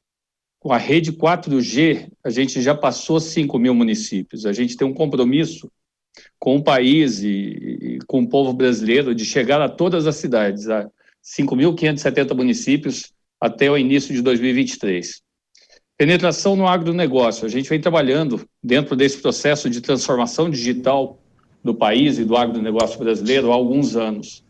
Com a rede 4G, a gente já passou 5.000 municípios. A gente tem um compromisso com o país e com o povo brasileiro de chegar a todas as cidades, a 5.570 municípios até o início de 2023. Penetração no agronegócio. A gente vem trabalhando dentro desse processo de transformação digital do país e do agronegócio brasileiro há alguns anos.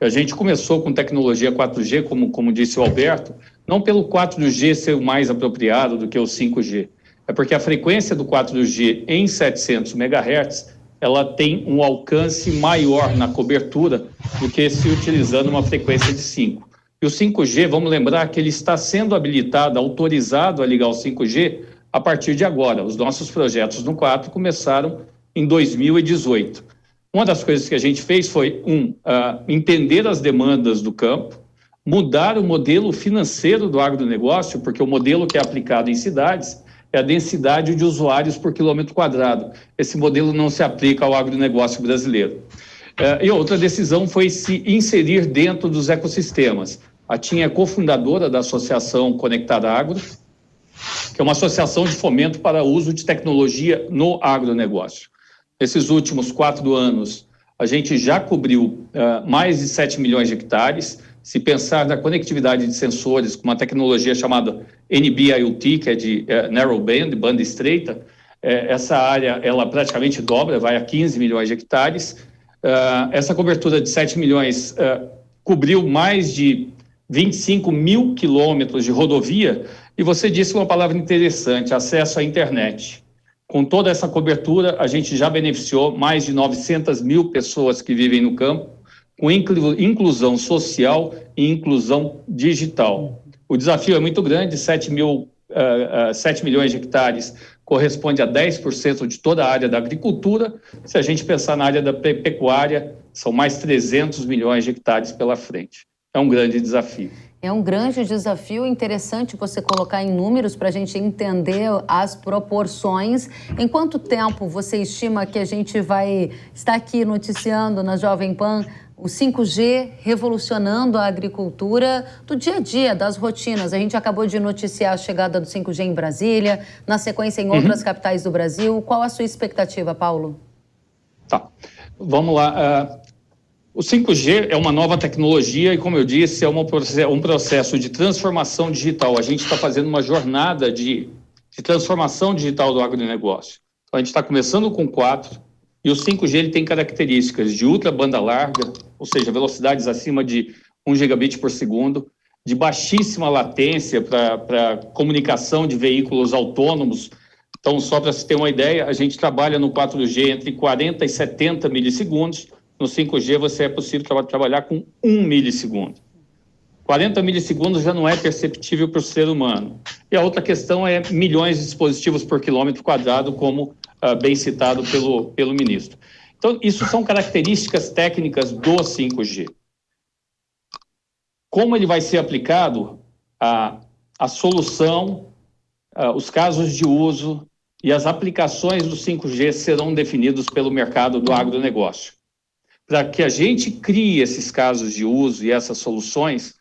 A gente começou com tecnologia 4G, como disse o Alberto, não pelo 4G ser o mais apropriado do que o 5G, é porque a frequência do 4G em 700 MHz ela tem um alcance maior na cobertura do que se utilizando uma frequência de 5. E o 5G, vamos lembrar que ele está sendo habilitado, autorizado a ligar o 5G a partir de agora. Os nossos projetos no 4 começaram em 2018. Uma das coisas que a gente fez foi, entender as demandas do campo, mudar o modelo financeiro do agronegócio, porque o modelo que é aplicado em cidades é a densidade de usuários por quilômetro quadrado. Esse modelo não se aplica ao agronegócio brasileiro. E outra decisão foi se inserir dentro dos ecossistemas. A TIM é cofundadora da Associação Conectada Agro, que é uma associação de fomento para o uso de tecnologia no agronegócio. Nesses últimos 4 anos, a gente já cobriu mais de 7 milhões de hectares. Se pensar na conectividade de sensores com uma tecnologia chamada NB-IoT, que é de narrowband, banda estreita, essa área ela praticamente dobra, vai a 15 milhões de hectares. Essa cobertura de 7 milhões cobriu mais de 25 mil quilômetros de rodovia, e você disse uma palavra interessante, acesso à internet. Com toda essa cobertura, a gente já beneficiou mais de 900 mil pessoas que vivem no campo, com inclusão social e inclusão digital. O desafio é muito grande, 7 milhões de hectares corresponde a 10% de toda a área da agricultura. Se a gente pensar na área da pecuária, são mais 300 milhões de hectares pela frente. É um grande desafio. É um grande desafio, interessante você colocar em números para a gente entender as proporções. Em quanto tempo você estima que a gente vai estar aqui noticiando na Jovem Pan o 5G revolucionando a agricultura do dia a dia, das rotinas? A gente acabou de noticiar a chegada do 5G em Brasília, na sequência em outras capitais do Brasil. Qual a sua expectativa, Paulo? Tá, vamos lá. O 5G é uma nova tecnologia e, como eu disse, é um processo de transformação digital. A gente está fazendo uma jornada de transformação digital do agronegócio. Então, a gente está começando com 4 e o 5G ele tem características de ultra banda larga, ou seja, velocidades acima de 1 gigabit por segundo, de baixíssima latência para comunicação de veículos autônomos, Então, só para se ter uma ideia, a gente trabalha no 4G entre 40 e 70 milissegundos, no 5G você é possível trabalhar com 1 milissegundo. 40 milissegundos já não é perceptível para o ser humano. E a outra questão é milhões de dispositivos por quilômetro quadrado, como bem citado pelo ministro. Então, isso são características técnicas do 5G. Como ele vai ser aplicado, a solução, os casos de uso e as aplicações do 5G serão definidos pelo mercado do agronegócio. Para que a gente crie esses casos de uso e essas soluções,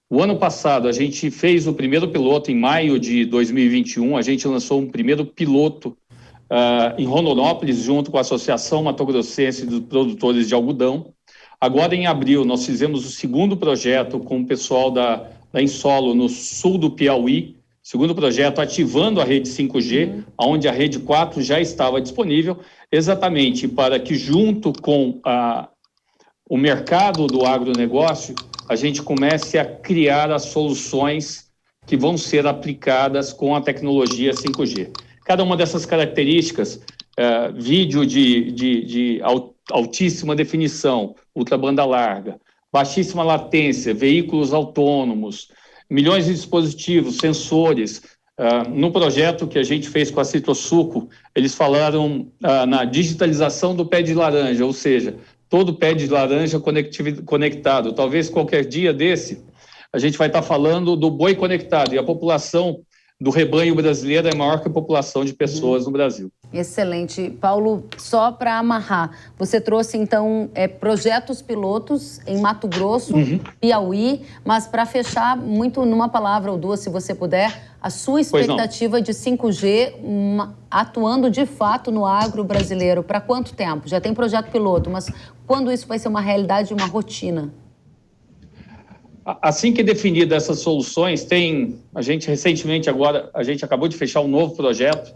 o ano passado a gente fez o primeiro piloto, em maio de 2021, a gente lançou um primeiro piloto em Rondonópolis, junto com a Associação Mato-Grossense dos Produtores de Algodão. Agora, em abril, nós fizemos o segundo projeto com o pessoal da Insolo, no sul do Piauí, segundo projeto ativando a rede 5G, onde a rede 4 já estava disponível, exatamente para que, junto com o mercado do agronegócio, a gente comece a criar as soluções que vão ser aplicadas com a tecnologia 5G. Cada uma dessas características, vídeo de altíssima definição, ultrabanda larga, baixíssima latência, veículos autônomos, milhões de dispositivos, sensores. No projeto que a gente fez com a Citrosuco, eles falaram na digitalização do pé de laranja, ou seja, todo pé de laranja conectado. Talvez qualquer dia desse, a gente vai estar falando do boi conectado, e a população do rebanho brasileiro é maior que a população de pessoas no Brasil. Excelente. Paulo, só para amarrar, você trouxe, então, projetos pilotos em Mato Grosso, Piauí, mas para fechar muito numa palavra ou duas, se você puder, a sua expectativa de 5G atuando de fato no agro brasileiro, para quanto tempo? Já tem projeto piloto, mas quando isso vai ser uma realidade, uma rotina? Assim que definida essas soluções, a gente recentemente agora, a gente acabou de fechar um novo projeto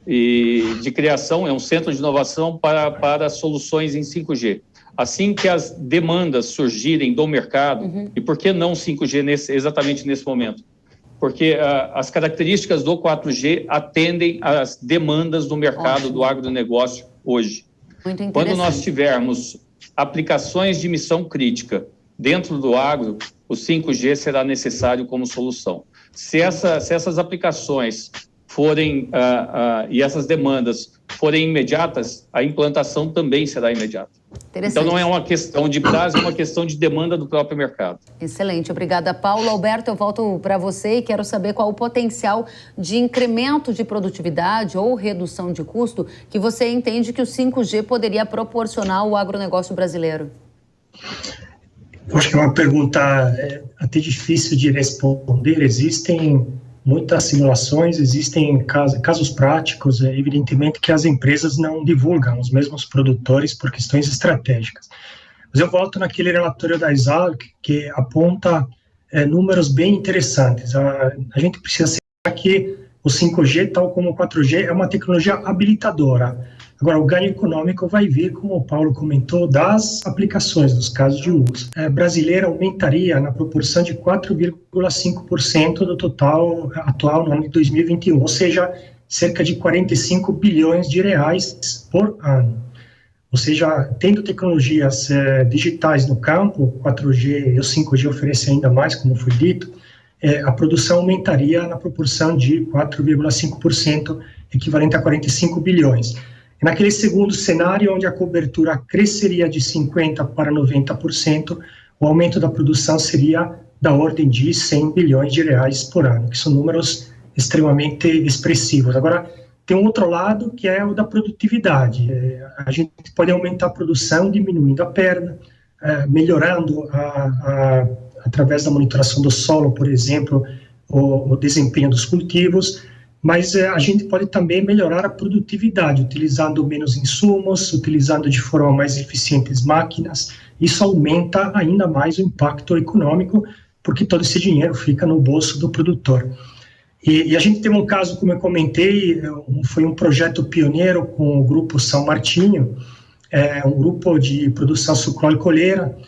de criação, é um centro de inovação para soluções em 5G. Assim que as demandas surgirem do mercado, e por que não 5G exatamente nesse momento? Porque as características do 4G atendem às demandas do mercado do agronegócio hoje. Muito interessante. Quando nós tivermos aplicações de missão crítica dentro do agro, o 5G será necessário como solução. Se essas aplicações forem, e essas demandas forem imediatas, a implantação também será imediata. Então não é uma questão de prazo, é uma questão de demanda do próprio mercado. Excelente, obrigada, Paulo. Alberto, eu volto para você e quero saber qual o potencial de incremento de produtividade ou redução de custo que você entende que o 5G poderia proporcionar ao agronegócio brasileiro. Eu acho que é uma pergunta até difícil de responder. Existem muitas simulações, existem casos práticos, evidentemente que as empresas não divulgam, os mesmos produtores, por questões estratégicas. Mas eu volto naquele relatório da Exalc, que aponta números bem interessantes. A gente precisa saber que o 5G, tal como o 4G, é uma tecnologia habilitadora. Agora, o ganho econômico vai vir, como o Paulo comentou, das aplicações, dos casos de uso. Brasileira aumentaria na proporção de 4,5% do total atual no ano de 2021, ou seja, cerca de 45 bilhões de reais por ano. Ou seja, tendo tecnologias digitais no campo, 4G e o 5G oferecem ainda mais, como foi dito, a produção aumentaria na proporção de 4,5%, equivalente a 45 bilhões. E naquele segundo cenário, onde a cobertura cresceria de 50% para 90%, o aumento da produção seria da ordem de 100 bilhões de reais por ano, que são números extremamente expressivos. Agora, tem um outro lado, que é o da produtividade. A gente pode aumentar a produção diminuindo a perda, melhorando através da monitoração do solo, por exemplo, o desempenho dos cultivos, mas a gente pode também melhorar a produtividade, utilizando menos insumos, utilizando de forma mais eficiente as máquinas. Isso aumenta ainda mais o impacto econômico, porque todo esse dinheiro fica no bolso do produtor. E a gente tem um caso, como eu comentei, foi um projeto pioneiro com o Grupo São Martinho, um grupo de produção sucroalcooleira.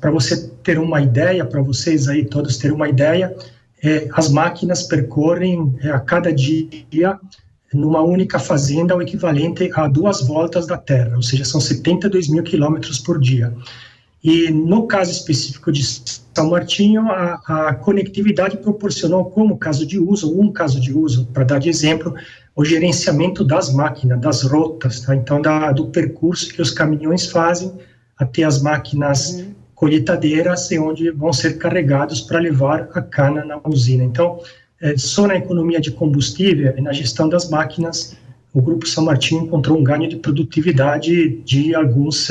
Para você ter uma ideia, para vocês aí todos terem uma ideia, as máquinas percorrem a cada dia numa única fazenda, o equivalente a 2 voltas da Terra, ou seja, são 72 mil quilômetros por dia. E no caso específico de São Martinho, a conectividade proporcionou como caso de uso, para dar de exemplo, o gerenciamento das máquinas, das rotas, tá? Então do percurso que os caminhões fazem até as máquinas colheitadeiras, e onde vão ser carregados para levar a cana na usina. Então, só na economia de combustível e na gestão das máquinas, o Grupo São Martinho encontrou um ganho de produtividade de alguns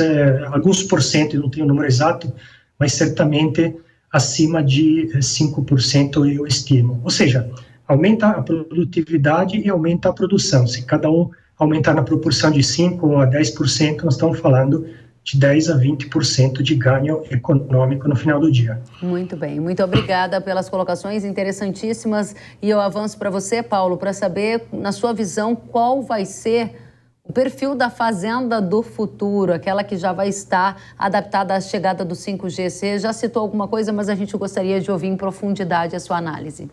porcento, eu não tenho o número exato, mas certamente acima de 5%, eu estimo. Ou seja, aumenta a produtividade e aumenta a produção. Se cada um aumentar na proporção de 5% a 10%, nós estamos falando de 10% a 20% de ganho econômico no final do dia. Muito bem, muito obrigada pelas colocações interessantíssimas. E eu avanço para você, Paulo, para saber, na sua visão, qual vai ser o perfil da fazenda do futuro, aquela que já vai estar adaptada à chegada do 5G. Você já citou alguma coisa, mas a gente gostaria de ouvir em profundidade a sua análise.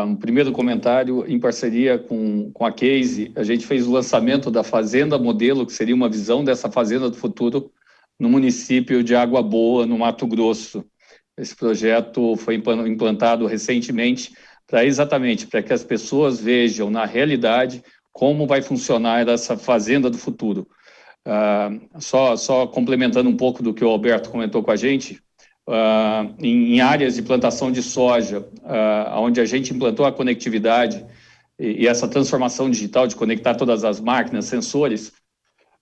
Um primeiro comentário, em parceria com a Case, a gente fez o lançamento da Fazenda Modelo, que seria uma visão dessa fazenda do futuro, no município de Água Boa, no Mato Grosso. Esse projeto foi implantado recentemente exatamente para que as pessoas vejam na realidade como vai funcionar essa fazenda do futuro. Só complementando um pouco do que o Alberto comentou com a gente, em áreas de plantação de soja, onde a gente implantou a conectividade e essa transformação digital de conectar todas as máquinas, sensores,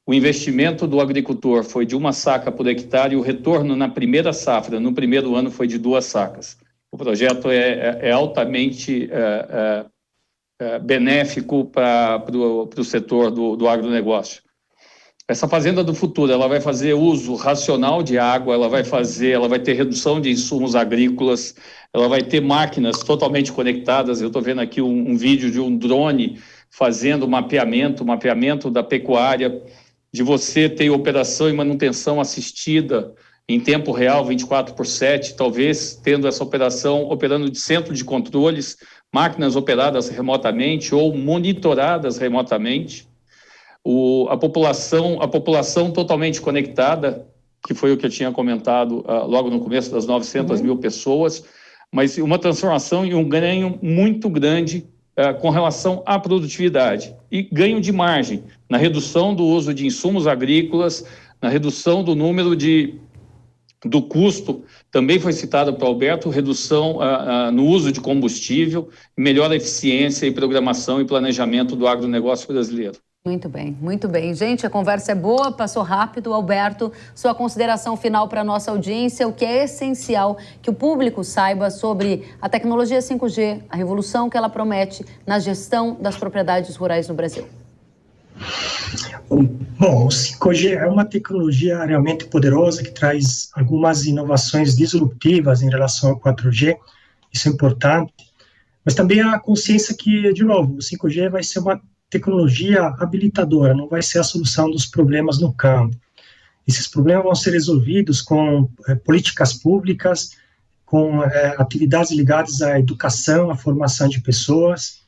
o investimento do agricultor foi de 1 saca por hectare e o retorno na primeira safra, no primeiro ano, foi de 2 sacas. O projeto é altamente benéfico para o setor do agronegócio. Essa fazenda do futuro, ela vai fazer uso racional de água, ela vai ter redução de insumos agrícolas, ela vai ter máquinas totalmente conectadas. Eu estou vendo aqui um vídeo de um drone fazendo mapeamento da pecuária, de você ter operação e manutenção assistida em tempo real, 24/7, talvez tendo essa operação operando de centro de controles, máquinas operadas remotamente ou monitoradas remotamente. A população totalmente conectada, que foi o que eu tinha comentado logo no começo, das 900 mil pessoas, mas uma transformação e um ganho muito grande com relação à produtividade e ganho de margem na redução do uso de insumos agrícolas, na redução do número do custo, também foi citado para o Alberto, redução no uso de combustível, melhor eficiência e programação e planejamento do agronegócio brasileiro. Muito bem, muito bem. Gente, a conversa é boa, passou rápido. Alberto, sua consideração final para a nossa audiência, o que é essencial que o público saiba sobre a tecnologia 5G, a revolução que ela promete na gestão das propriedades rurais no Brasil. Bom, o 5G é uma tecnologia realmente poderosa que traz algumas inovações disruptivas em relação ao 4G, isso é importante, mas também a consciência que, de novo, o 5G vai ser uma tecnologia habilitadora, não vai ser a solução dos problemas no campo. Esses problemas vão ser resolvidos com políticas públicas, com atividades ligadas à educação, à formação de pessoas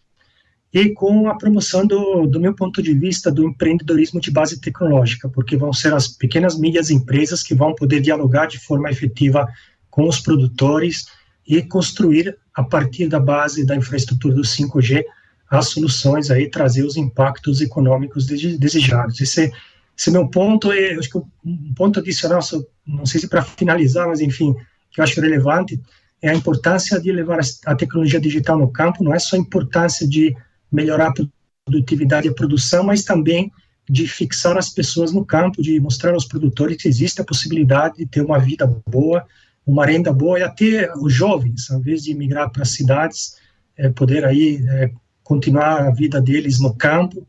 e com a promoção, do meu ponto de vista, do empreendedorismo de base tecnológica, porque vão ser as pequenas e médias empresas que vão poder dialogar de forma efetiva com os produtores e construir, a partir da base da infraestrutura do 5G, as soluções aí, trazer os impactos econômicos desejados. Esse é meu ponto, acho que um ponto adicional, não sei se para finalizar, mas enfim, que eu acho relevante, é a importância de levar a tecnologia digital no campo, não é só a importância de melhorar a produtividade e a produção, mas também de fixar as pessoas no campo, de mostrar aos produtores que existe a possibilidade de ter uma vida boa, uma renda boa, e até os jovens, ao invés de migrar para as cidades, poder aí continuar a vida deles no campo,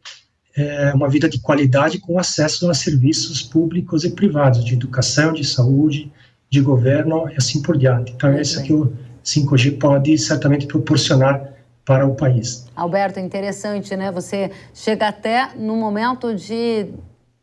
uma vida de qualidade com acesso a serviços públicos e privados, de educação, de saúde, de governo e assim por diante. Então, isso é que o 5G pode certamente proporcionar para o país. Alberto, interessante, né? Você chega até no momento de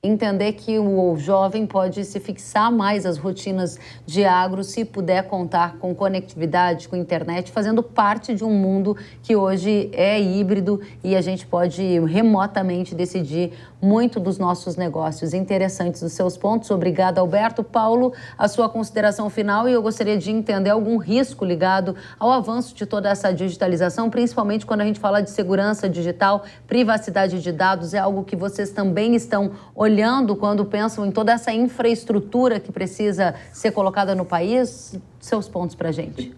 entender que o jovem pode se fixar mais às rotinas de agro se puder contar com conectividade, com internet, fazendo parte de um mundo que hoje é híbrido e a gente pode remotamente decidir muito dos nossos negócios. Interessantes os seus pontos. Obrigada, Alberto. Paulo, a sua consideração final, e eu gostaria de entender algum risco ligado ao avanço de toda essa digitalização, principalmente quando a gente fala de segurança digital, privacidade de dados, é algo que vocês também estão olhando quando pensam em toda essa infraestrutura que precisa ser colocada no país? Seus pontos para a gente.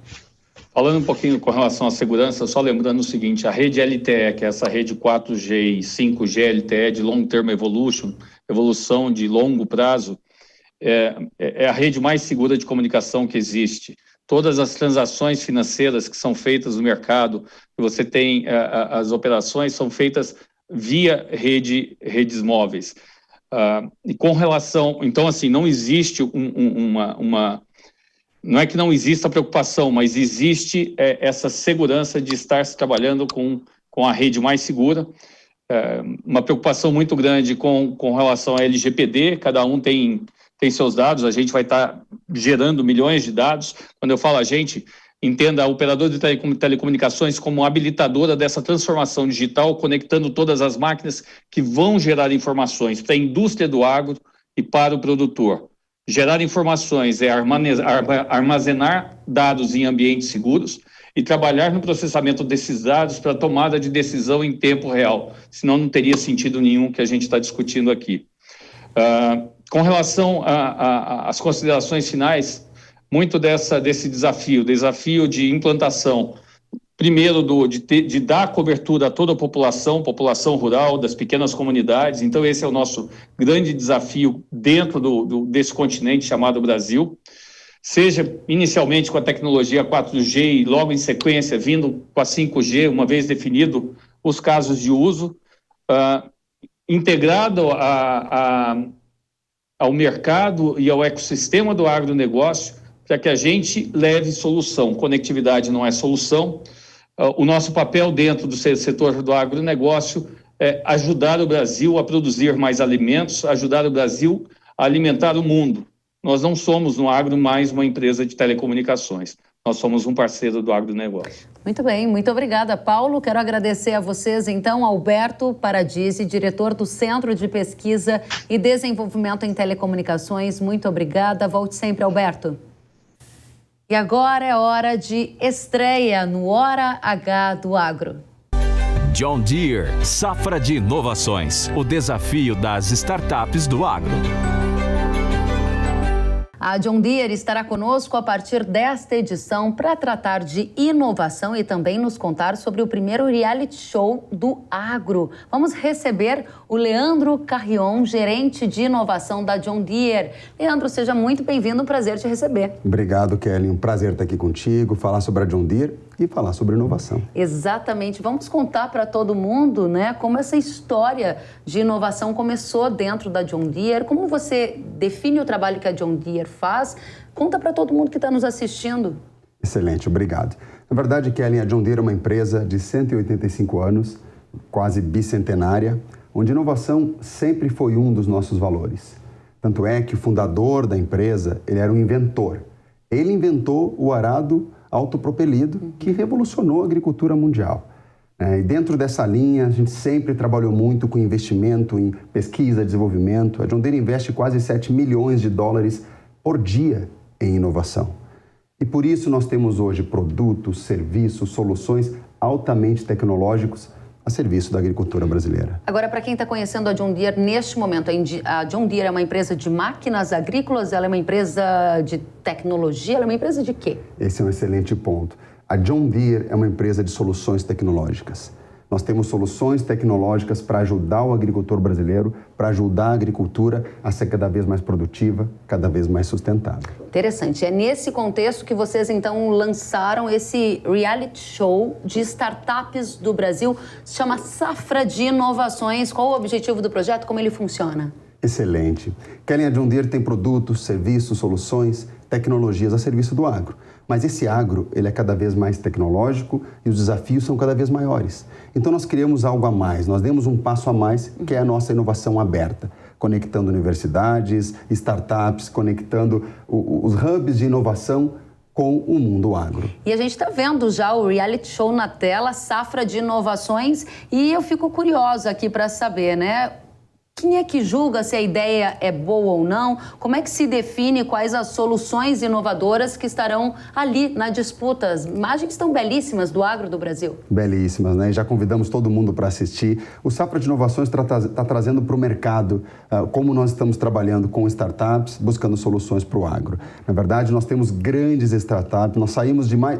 Falando um pouquinho com relação à segurança, só lembrando o seguinte, a rede LTE, que é essa rede 4G e 5G LTE de Long Term evolução de longo prazo, é a rede mais segura de comunicação que existe. Todas as transações financeiras que são feitas no mercado, que você tem, as operações são feitas via redes móveis. E com relação, então assim, não existe não é que não exista preocupação, mas existe essa segurança de estar se trabalhando com a rede mais segura. Uma preocupação muito grande com relação à LGPD, cada um tem seus dados, a gente vai estar gerando milhões de dados. Quando eu falo a gente, entenda a operadora de telecomunicações como habilitadora dessa transformação digital, conectando todas as máquinas que vão gerar informações para a indústria do agro e para o produtor. Gerar informações é armazenar dados em ambientes seguros e trabalhar no processamento desses dados para tomada de decisão em tempo real, senão não teria sentido nenhum que a gente está discutindo aqui. Com relação às considerações finais, muito desse desafio de implantação, primeiro de dar cobertura a toda a população rural, das pequenas comunidades. Então esse é o nosso grande desafio dentro desse continente chamado Brasil, seja inicialmente com a tecnologia 4G e logo em sequência vindo com a 5G, uma vez definido os casos de uso, integrado ao mercado e ao ecossistema do agronegócio, para que a gente leve solução. Conectividade não é solução. O nosso papel dentro do setor do agronegócio é ajudar o Brasil a produzir mais alimentos, ajudar o Brasil a alimentar o mundo. Nós não somos no agro mais uma empresa de telecomunicações, nós somos um parceiro do agronegócio. Muito bem, muito obrigada, Paulo. Quero agradecer a vocês, então, Alberto Paradisi, diretor do Centro de Pesquisa e Desenvolvimento em Telecomunicações. Muito obrigada. Volte sempre, Alberto. E agora é hora de estreia no Hora H do Agro. John Deere, safra de inovações, o desafio das startups do agro. A John Deere estará conosco a partir desta edição para tratar de inovação e também nos contar sobre o primeiro reality show do agro. Vamos receber o Leandro Carrion, gerente de inovação da John Deere. Leandro, seja muito bem-vindo, um prazer te receber. Obrigado, Kelly. Um prazer estar aqui contigo, falar sobre a John Deere e falar sobre inovação. Exatamente. Vamos contar para todo mundo, né, como essa história de inovação começou dentro da John Deere, como você define o trabalho que a John Deere faz. Conta para todo mundo que está nos assistindo. Excelente, obrigado. Na verdade, Kelly, a John Deere é uma empresa de 185 anos, quase bicentenária, onde inovação sempre foi um dos nossos valores. Tanto é que o fundador da empresa, ele era um inventor. Ele inventou o arado autopropelido, que revolucionou a agricultura mundial. E dentro dessa linha, a gente sempre trabalhou muito com investimento em pesquisa, desenvolvimento. A John Deere investe quase 7 milhões de dólares por dia em inovação. E por isso nós temos hoje produtos, serviços, soluções altamente tecnológicos a serviço da agricultura brasileira. Agora, para quem está conhecendo a John Deere neste momento, a John Deere é uma empresa de máquinas agrícolas, ela é uma empresa de tecnologia, ela é uma empresa de quê? Esse é um excelente ponto. A John Deere é uma empresa de soluções tecnológicas. Nós temos soluções tecnológicas para ajudar o agricultor brasileiro, para ajudar a agricultura a ser cada vez mais produtiva, cada vez mais sustentável. Interessante. É nesse contexto que vocês, então, lançaram esse reality show de startups do Brasil. Se chama Safra de Inovações. Qual o objetivo do projeto? Como ele funciona? Excelente. Kelly, a John Deere tem produtos, serviços, soluções, tecnologias a serviço do agro. Mas esse agro, ele é cada vez mais tecnológico e os desafios são cada vez maiores. Então nós criamos algo a mais, nós demos um passo a mais, que é a nossa inovação aberta. conectando universidades, startups, conectando os hubs de inovação com o mundo agro. E a gente está vendo já o reality show na tela, Safra de Inovações, e eu fico curiosa aqui para saber, né? Quem é que julga se a ideia é boa ou não? Como é que se define quais as soluções inovadoras que estarão ali na disputa? As imagens estão belíssimas do agro do Brasil. Belíssimas, né? Já convidamos todo mundo para assistir. O Safra de Inovações está trazendo para o mercado como nós estamos trabalhando com startups, buscando soluções para o agro. Na verdade, nós temos grandes startups, nós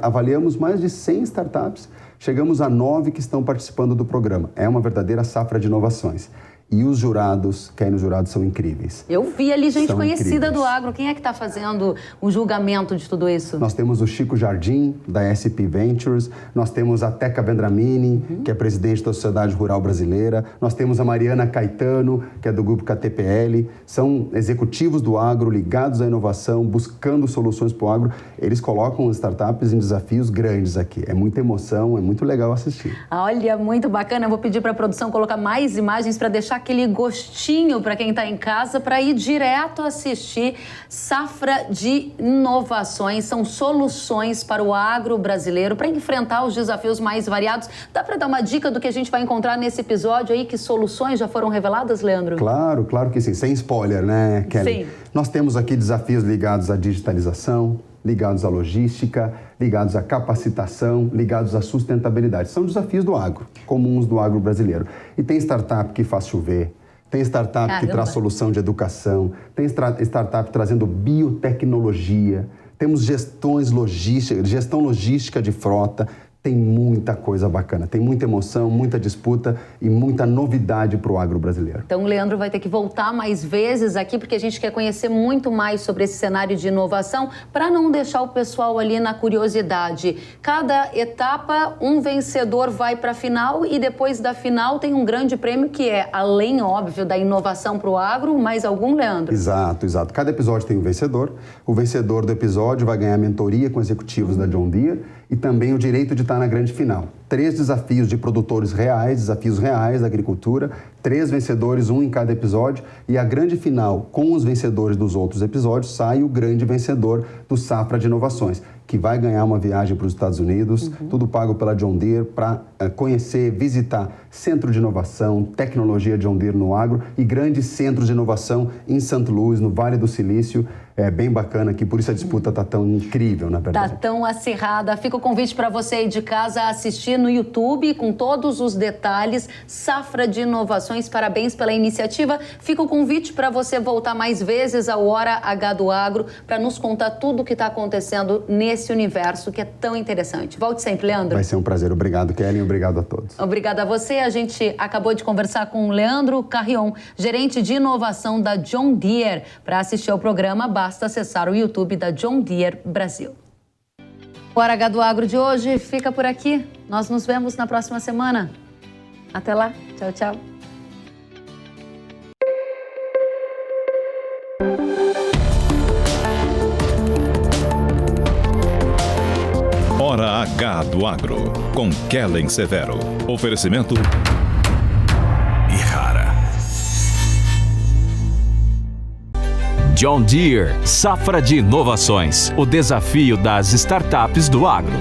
avaliamos mais de 100 startups, chegamos a 9 que estão participando do programa. É uma verdadeira safra de inovações. E os jurados, quem nos jurados, são incríveis. Eu vi ali gente conhecida do agro. Quem é que está fazendo o julgamento de tudo isso? Nós temos o Chico Jardim, da SP Ventures. Nós temos a Teca Vendramini, que é presidente da Sociedade Rural Brasileira. Nós temos a Mariana Caetano, que é do grupo KTPL. São executivos do agro, ligados à inovação, buscando soluções para o agro. Eles colocam as startups em desafios grandes aqui. É muita emoção, é muito legal assistir. Olha, muito bacana. Eu vou pedir para a produção colocar mais imagens para deixar aquele gostinho para quem está em casa para ir direto assistir Safra de Inovações. São soluções para o agro brasileiro para enfrentar os desafios mais variados. Dá para dar uma dica do que a gente vai encontrar nesse episódio aí? Que soluções já foram reveladas, Leandro? Claro, claro que sim. Sem spoiler, né, Kelly? Sim. Nós temos aqui desafios ligados à digitalização, ligados à logística, ligados à capacitação, ligados à sustentabilidade. São desafios do agro, comuns do agro brasileiro. E tem startup que faz chover, tem startup que traz solução de educação, tem startup trazendo biotecnologia, temos gestão logística de frota. Tem muita coisa bacana, tem muita emoção, muita disputa e muita novidade para o agro brasileiro. Então o Leandro vai ter que voltar mais vezes aqui, porque a gente quer conhecer muito mais sobre esse cenário de inovação, para não deixar o pessoal ali na curiosidade. Cada etapa, um vencedor vai para a final e depois da final tem um grande prêmio que é, além, óbvio, da inovação para o agro, mais algum, Leandro? Exato, exato. Cada episódio tem um vencedor. O vencedor do episódio vai ganhar mentoria com executivos da John Deere e também o direito de estar na grande final. 3 desafios de produtores reais, desafios reais da agricultura, 3 vencedores, um em cada episódio, e a grande final, com os vencedores dos outros episódios, sai o grande vencedor do Safra de Inovações, que vai ganhar uma viagem para os Estados Unidos, tudo pago pela John Deere, para conhecer, visitar centro de inovação, tecnologia John Deere no agro e grandes centros de inovação em St. Louis, no Vale do Silício. É bem bacana aqui, por isso a disputa está tão incrível, na verdade. Está tão acirrada. Fica o convite para você aí de casa assistir no YouTube, com todos os detalhes, Safra de Inovações. Parabéns pela iniciativa. Fica o convite para você voltar mais vezes ao Hora H do Agro, para nos contar tudo o que está acontecendo nesse universo que é tão interessante. Volte sempre, Leandro. Vai ser um prazer. Obrigado, Kelly. Obrigado a todos. Obrigada a você. A gente acabou de conversar com o Leandro Carrion, gerente de inovação da John Deere. Para assistir ao programa, basta acessar o YouTube da John Deere Brasil. O Hora H do Agro de hoje fica por aqui. Nós nos vemos na próxima semana. Até lá. Tchau, tchau. Hora H do Agro, com Kellen Severo. Oferecimento John Deere, Safra de Inovações, o desafio das startups do agro.